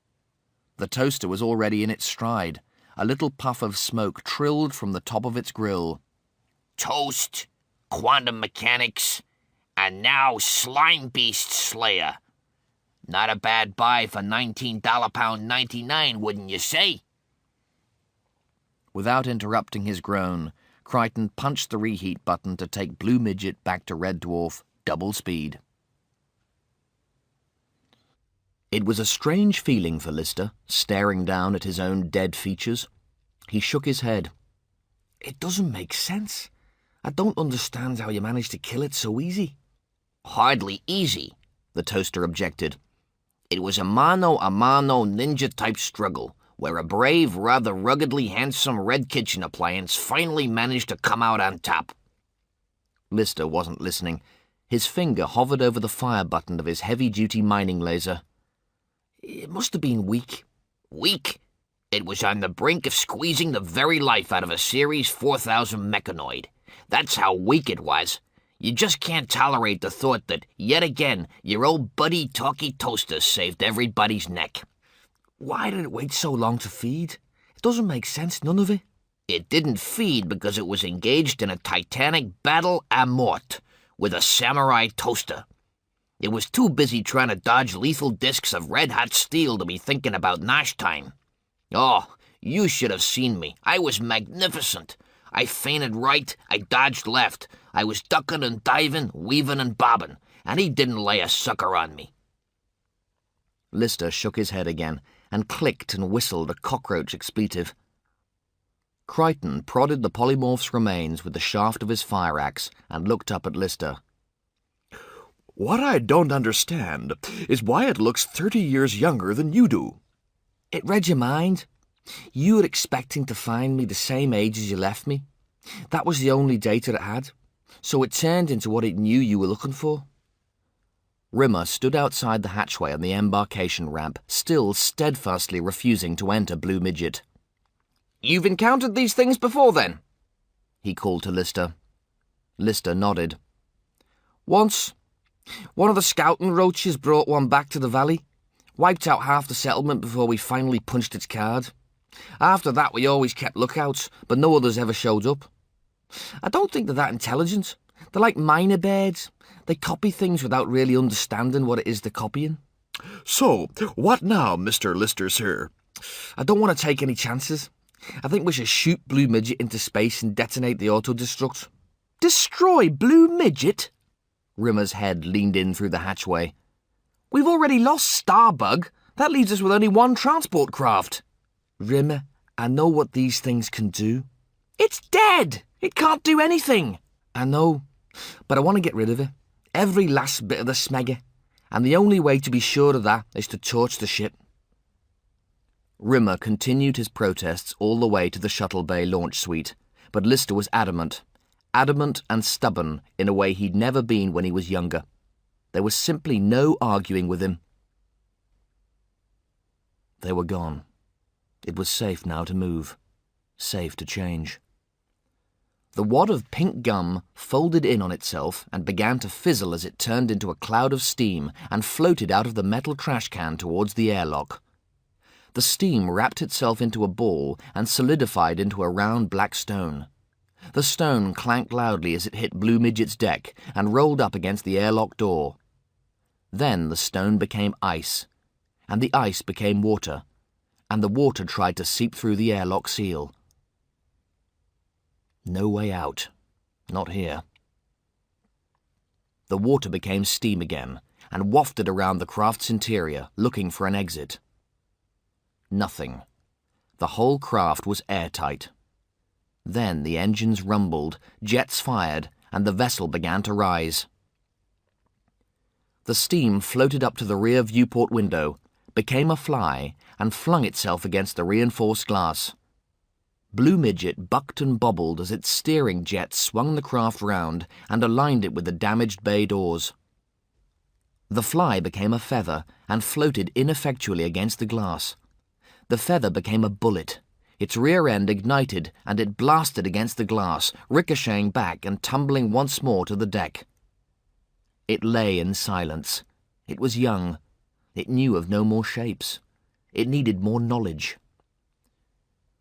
The toaster was already in its stride. A little puff of smoke trilled from the top of its grill. Toast, quantum mechanics, and now slime beast slayer. Not a bad buy for $19.99, wouldn't you say? Without interrupting his groan, Crichton punched the reheat button to take Blue Midget back to Red Dwarf, double speed. It was a strange feeling for Lister, staring down at his own dead features. He shook his head. It doesn't make sense. I don't understand how you managed to kill it so easy. Hardly easy, the toaster objected. It was a mano-a-mano ninja-type struggle, where a brave, rather ruggedly handsome red kitchen appliance finally managed to come out on top. Lister wasn't listening. His finger hovered over the fire button of his heavy-duty mining laser. It must have been weak. Weak? It was on the brink of squeezing the very life out of a Series 4000 mechanoid. That's how weak it was. You just can't tolerate the thought that, yet again, your old buddy talkie toaster saved everybody's neck. Why did it wait so long to feed? It doesn't make sense, none of it. It didn't feed because it was engaged in a titanic battle à mort with a samurai toaster. It was too busy trying to dodge lethal discs of red-hot steel to be thinking about nosh time. Oh, you should have seen me. I was magnificent. I feinted right, I dodged left. I was ducking and diving, weaving and bobbing, and he didn't lay a sucker on me. Lister shook his head again and clicked and whistled a cockroach expletive. Crichton prodded the polymorph's remains with the shaft of his fire axe and looked up at Lister. What I don't understand is why it looks 30 years younger than you do. It read your mind. You were expecting to find me the same age as you left me. That was the only data it had, so it turned into what it knew you were looking for. Rimmer stood outside the hatchway on the embarkation ramp, still steadfastly refusing to enter Blue Midget. "You've encountered these things before, then?" he called to Lister. Lister nodded. "Once. One of the scouting roaches brought one back to the valley. Wiped out half the settlement before we finally punched its card. After that we always kept lookouts, but no others ever showed up. I don't think they're that intelligent. They're like minor birds. They copy things without really understanding what it is they're copying." So, what now, Mr. Lister, sir? "I don't want to take any chances. I think we should shoot Blue Midget into space and detonate the auto-destruct." "Destroy Blue Midget?" Rimmer's head leaned in through the hatchway. "We've already lost Starbug. That leaves us with only one transport craft." "Rimmer, I know what these things can do." "It's dead! It can't do anything." "I know, but I want to get rid of it. Every last bit of the smegger. And the only way to be sure of that is to torch the ship." Rimmer continued his protests all the way to the Shuttle Bay launch suite, but Lister was adamant and stubborn in a way he'd never been when he was younger. There was simply no arguing with him. They were gone. It was safe now to move. Safe to change. The wad of pink gum folded in on itself and began to fizzle as it turned into a cloud of steam and floated out of the metal trash can towards the airlock. The steam wrapped itself into a ball and solidified into a round black stone. The stone clanked loudly as it hit Blue Midget's deck and rolled up against the airlock door. Then the stone became ice, and the ice became water, and the water tried to seep through the airlock seal. No way out. Not here. The water became steam again, and wafted around the craft's interior, looking for an exit. Nothing. The whole craft was airtight. Then the engines rumbled, jets fired, and the vessel began to rise. The steam floated up to the rear viewport window, became a fly, and flung itself against the reinforced glass. Blue Midget bucked and bobbled as its steering jet swung the craft round and aligned it with the damaged bay doors. The fly became a feather and floated ineffectually against the glass. The feather became a bullet. Its rear end ignited and it blasted against the glass, ricocheting back and tumbling once more to the deck. It lay in silence. It was young. It knew of no more shapes. It needed more knowledge.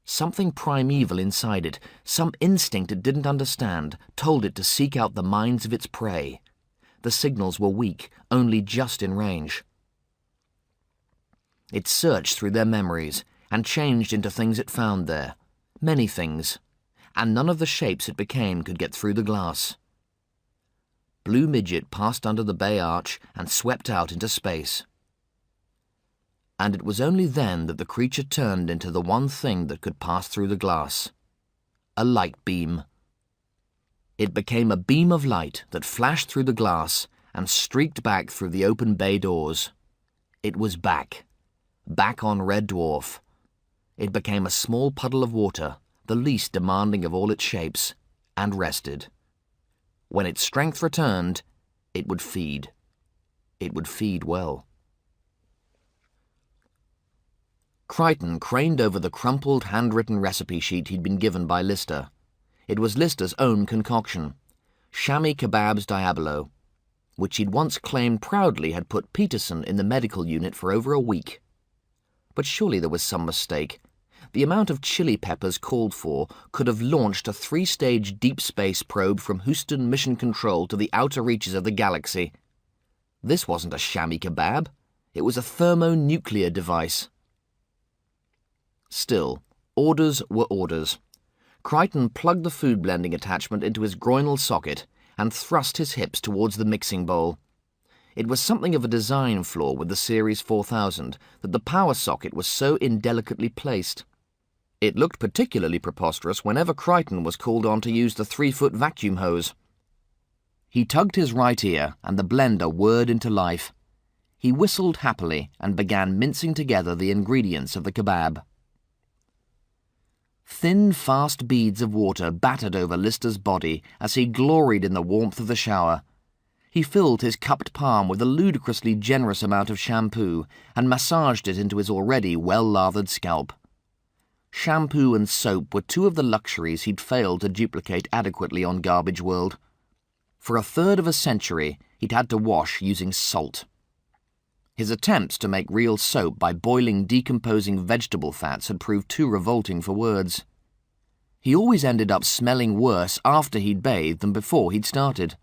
Something primeval inside it, some instinct it didn't understand, told it to seek out the minds of its prey. The signals were weak, only just in range. It searched through their memories and changed into things it found there. Many things. And none of the shapes it became could get through the glass. Blue Midget passed under the bay arch and swept out into space. And it was only then that the creature turned into the one thing that could pass through the glass. A light beam. It became a beam of light that flashed through the glass and streaked back through the open bay doors. It was back. Back on Red Dwarf. It became a small puddle of water, the least demanding of all its shapes, and rested. When its strength returned, it would feed. It would feed well. Crichton craned over the crumpled, handwritten recipe sheet he'd been given by Lister. It was Lister's own concoction, chamois kebabs diabolo, which he'd once claimed proudly had put Peterson in the medical unit for over a week. But surely there was some mistake. The amount of chili peppers called for could have launched a 3-stage deep space probe from Houston Mission Control to the outer reaches of the galaxy. This wasn't a chamois kebab. It was a thermonuclear device. Still, orders were orders. Crichton plugged the food blending attachment into his groinal socket and thrust his hips towards the mixing bowl. It was something of a design flaw with the Series 4000 that the power socket was so indelicately placed. It looked particularly preposterous whenever Crichton was called on to use the 3-foot vacuum hose. He tugged his right ear, and the blender whirred into life. He whistled happily and began mincing together the ingredients of the kebab. Thin, fast beads of water battered over Lister's body as he gloried in the warmth of the shower. He filled his cupped palm with a ludicrously generous amount of shampoo and massaged it into his already well-lathered scalp. Shampoo and soap were two of the luxuries he'd failed to duplicate adequately on Garbage World. For a third of a century, he'd had to wash using salt. His attempts to make real soap by boiling decomposing vegetable fats had proved too revolting for words. He always ended up smelling worse after he'd bathed than before he'd started.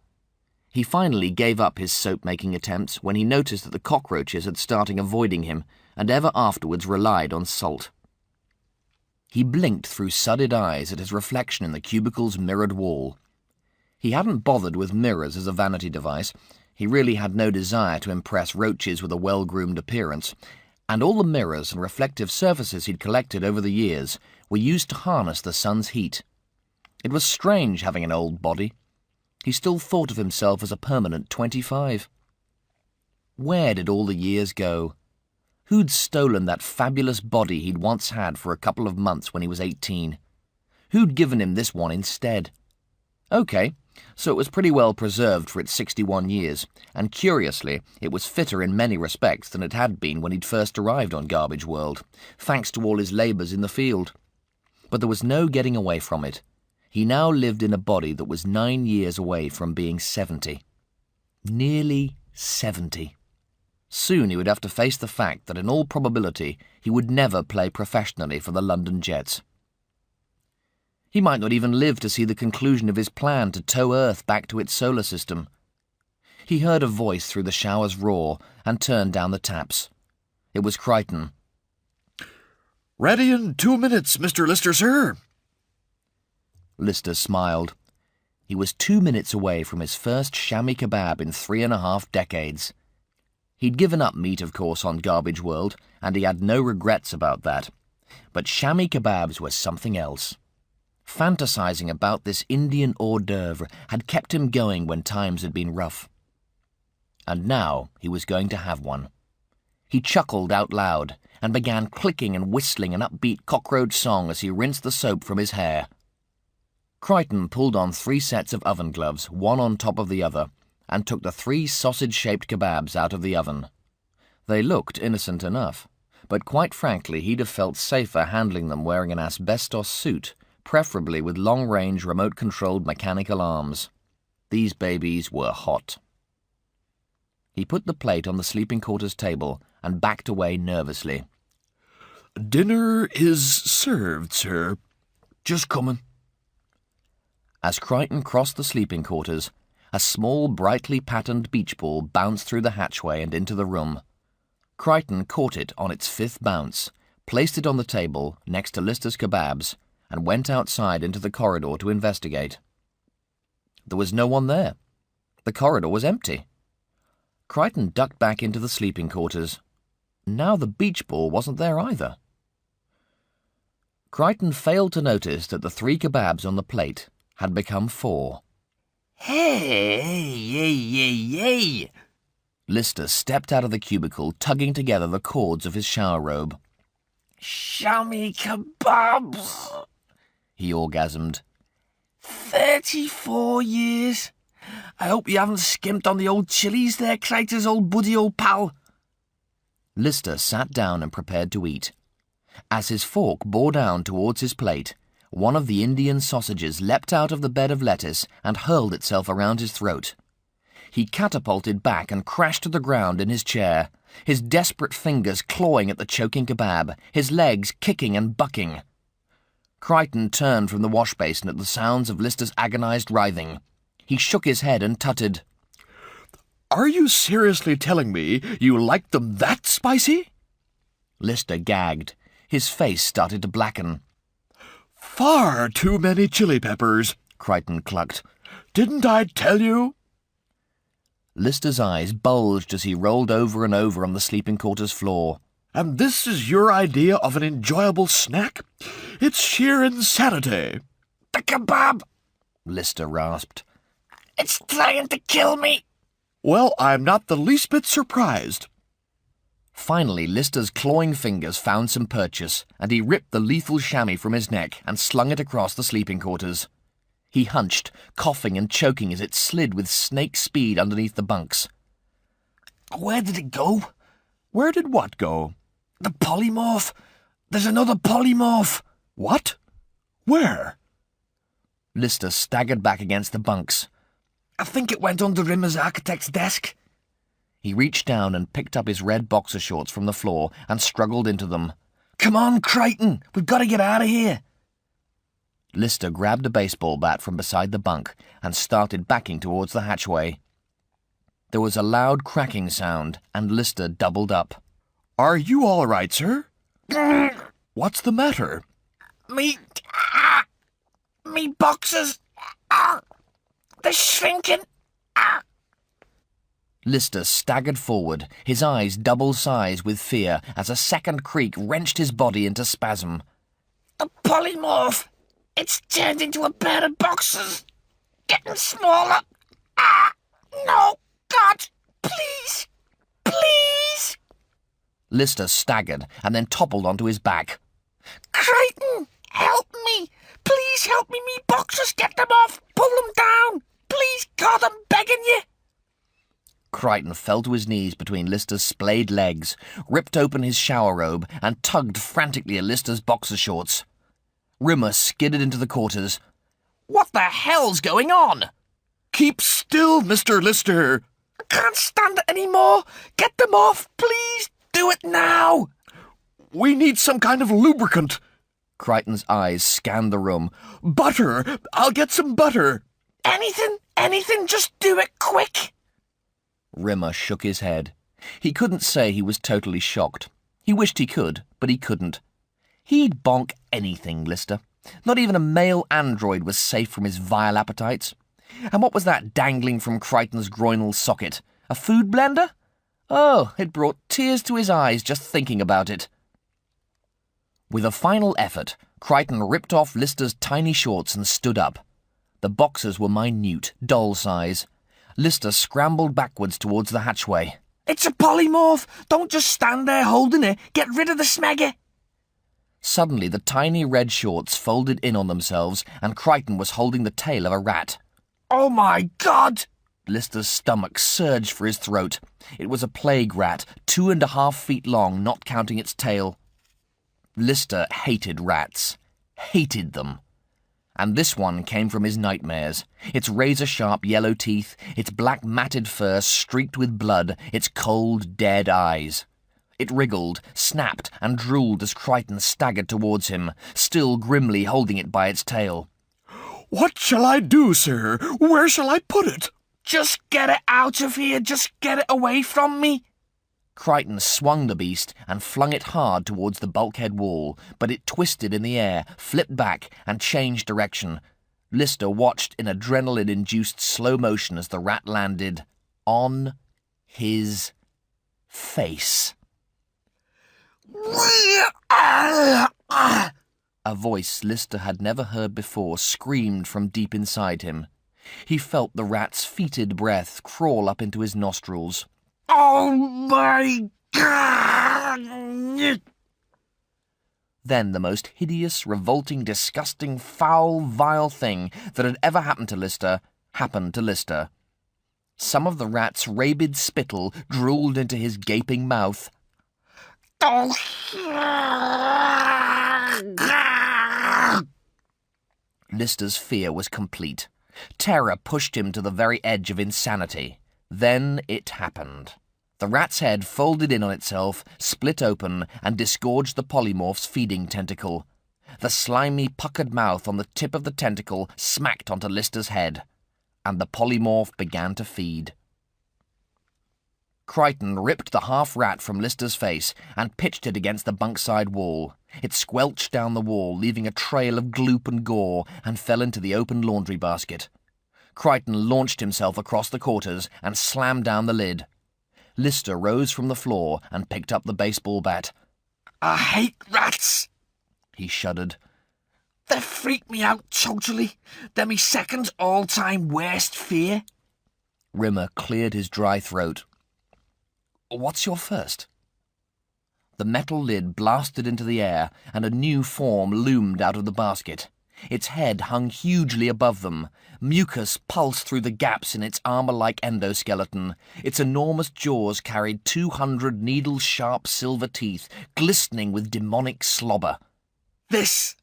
He finally gave up his soap-making attempts when he noticed that the cockroaches had started avoiding him and ever afterwards relied on salt. He blinked through sudded eyes at his reflection in the cubicle's mirrored wall. He hadn't bothered with mirrors as a vanity device. He really had no desire to impress roaches with a well-groomed appearance, and all the mirrors and reflective surfaces he'd collected over the years were used to harness the sun's heat. It was strange having an old body. He still thought of himself as a permanent 25. Where did all the years go? Who'd stolen that fabulous body he'd once had for a couple of months when he was 18? Who'd given him this one instead? OK, so it was pretty well preserved for its 61 years, and curiously, it was fitter in many respects than it had been when he'd first arrived on Garbage World, thanks to all his labours in the field. But there was no getting away from it. He now lived in a body that was 9 years away from being 70. Nearly 70. Soon he would have to face the fact that in all probability he would never play professionally for the London Jets. He might not even live to see the conclusion of his plan to tow Earth back to its solar system. He heard a voice through the shower's roar and turned down the taps. It was Crichton. "Ready in 2 minutes, Mr. Lister, sir." Lister smiled. He was 2 minutes away from his first chamois kebab in 3.5 decades. He'd given up meat, of course, on Garbage World, and he had no regrets about that. But chamois kebabs were something else. Fantasizing about this Indian hors d'oeuvre had kept him going when times had been rough. And now he was going to have one. He chuckled out loud and began clicking and whistling an upbeat cockroach song as he rinsed the soap from his hair. Crichton pulled on 3 sets of oven gloves, one on top of the other, and took the 3 sausage-shaped kebabs out of the oven. They looked innocent enough, but quite frankly he'd have felt safer handling them wearing an asbestos suit, preferably with long-range remote-controlled mechanical arms. These babies were hot. He put the plate on the sleeping quarters table and backed away nervously. "Dinner is served, sir. Just comin'." As Crichton crossed the sleeping quarters, a small, brightly patterned beach ball bounced through the hatchway and into the room. Crichton caught it on its 5th bounce, placed it on the table next to Lister's kebabs, and went outside into the corridor to investigate. There was no one there. The corridor was empty. Crichton ducked back into the sleeping quarters. Now the beach ball wasn't there either. Crichton failed to notice that the 3 kebabs on the plate had become 4. Hey! Lister stepped out of the cubicle, tugging together the cords of his shower robe. Chamois kebabs! He orgasmed. 34 years? I hope you haven't skimped on the old chilies there, Crichton's old buddy old pal. Lister sat down and prepared to eat. As his fork bore down towards his plate, one of the Indian sausages leapt out of the bed of lettuce and hurled itself around his throat. He catapulted back and crashed to the ground in his chair, his desperate fingers clawing at the choking kebab, his legs kicking and bucking. Crichton turned from the wash basin at the sounds of Lister's agonized writhing. He shook his head and tutted. "Are you seriously telling me you like them that spicy?" Lister gagged. His face started to blacken. "Far too many chili peppers," Crichton clucked. "Didn't I tell you?" Lister's eyes bulged as he rolled over and over on the sleeping quarters floor. And this is your idea of an enjoyable snack? It's sheer insanity. The kebab! Lister rasped. It's trying to kill me! Well, I'm not the least bit surprised. Finally, Lister's clawing fingers found some purchase, and he ripped the lethal chamois from his neck and slung it across the sleeping quarters. He hunched, coughing and choking as it slid with snake speed underneath the bunks. Where did it go? Where did what go? The polymorph. There's another polymorph. What? Where? Lister staggered back against the bunks. I think it went under Rimmer's architect's desk. He reached down and picked up his red boxer shorts from the floor and struggled into them. Come on, Crichton. We've got to get out of here. Lister grabbed a baseball bat from beside the bunk and started backing towards the hatchway. There was a loud cracking sound, and Lister doubled up. Are you all right, sir? What's the matter? Me boxers. They're shrinking. Lister staggered forward, his eyes double-sized with fear as a second creak wrenched his body into spasm. The polymorph. It's turned into a pair of boxers. Getting smaller. No, God, please, please. Lister staggered and then toppled onto his back. Crichton, help me. Please help me. Me boxers, get them off. Pull them down. Please, God, I'm begging you. Crichton fell to his knees between Lister's splayed legs, ripped open his shower robe, and tugged frantically at Lister's boxer shorts. Rimmer skidded into the quarters. What the hell's going on? Keep still, Mr. Lister. I can't stand it anymore. Get them off, please. Do it now. We need some kind of lubricant. Crichton's eyes scanned the room. Butter. I'll get some butter. Anything, just do it quick. Rimmer shook his head. He couldn't say he was totally shocked. He wished he could, but he couldn't. He'd bonk anything, Lister. Not even a male android was safe from his vile appetites. And what was that dangling from Crichton's groinal socket? A food blender? Oh, it brought tears to his eyes just thinking about it. With a final effort, Crichton ripped off Lister's tiny shorts and stood up. The boxers were minute, doll size. Lister scrambled backwards towards the hatchway. It's a polymorph. Don't just stand there holding it. Get rid of the smeggy. Suddenly, the tiny red shorts folded in on themselves, and Crichton was holding the tail of a rat. Oh, my God! Lister's stomach surged for his throat. It was a plague rat, 2.5 feet long, not counting its tail. Lister hated rats. Hated them. And this one came from his nightmares. Its razor-sharp yellow teeth, its black matted fur streaked with blood, its cold, dead eyes. It wriggled, snapped, and drooled as Crichton staggered towards him, still grimly holding it by its tail. What shall I do, sir? Where shall I put it? Just get it out of here. Just get it away from me. Crichton swung the beast and flung it hard towards the bulkhead wall, but it twisted in the air, flipped back, and changed direction. Lister watched in adrenaline-induced slow motion as the rat landed on his face. A voice Lister had never heard before screamed from deep inside him. He felt the rat's fetid breath crawl up into his nostrils. Oh, my God! Then the most hideous, revolting, disgusting, foul, vile thing that had ever happened to Lister happened to Lister. Some of the rat's rabid spittle drooled into his gaping mouth. Lister's fear was complete. Terror pushed him to the very edge of insanity. Then it happened. The rat's head folded in on itself, split open, and disgorged the polymorph's feeding tentacle. The slimy, puckered mouth on the tip of the tentacle smacked onto Lister's head, and the polymorph began to feed. Crichton ripped the half-rat from Lister's face and pitched it against the bunkside wall. It squelched down the wall, leaving a trail of gloop and gore, and fell into the open laundry basket. Crichton launched himself across the quarters and slammed down the lid. Lister rose from the floor and picked up the baseball bat. I hate rats. He shuddered. They freak me out totally. They're my second all-time worst fear. Rimmer cleared his dry throat. What's your first? The metal lid blasted into the air, and a new form loomed out of the basket. Its head hung hugely above them. Mucus pulsed through the gaps in its armor-like endoskeleton. Its enormous jaws carried 200 needle-sharp silver teeth, glistening with demonic slobber. This,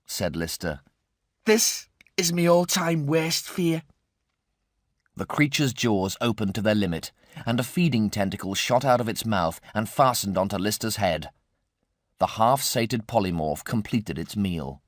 said Lister. this is my all-time worst fear. The creature's jaws opened to their limit, and a feeding tentacle shot out of its mouth and fastened onto Lister's head. The half-sated polymorph completed its meal.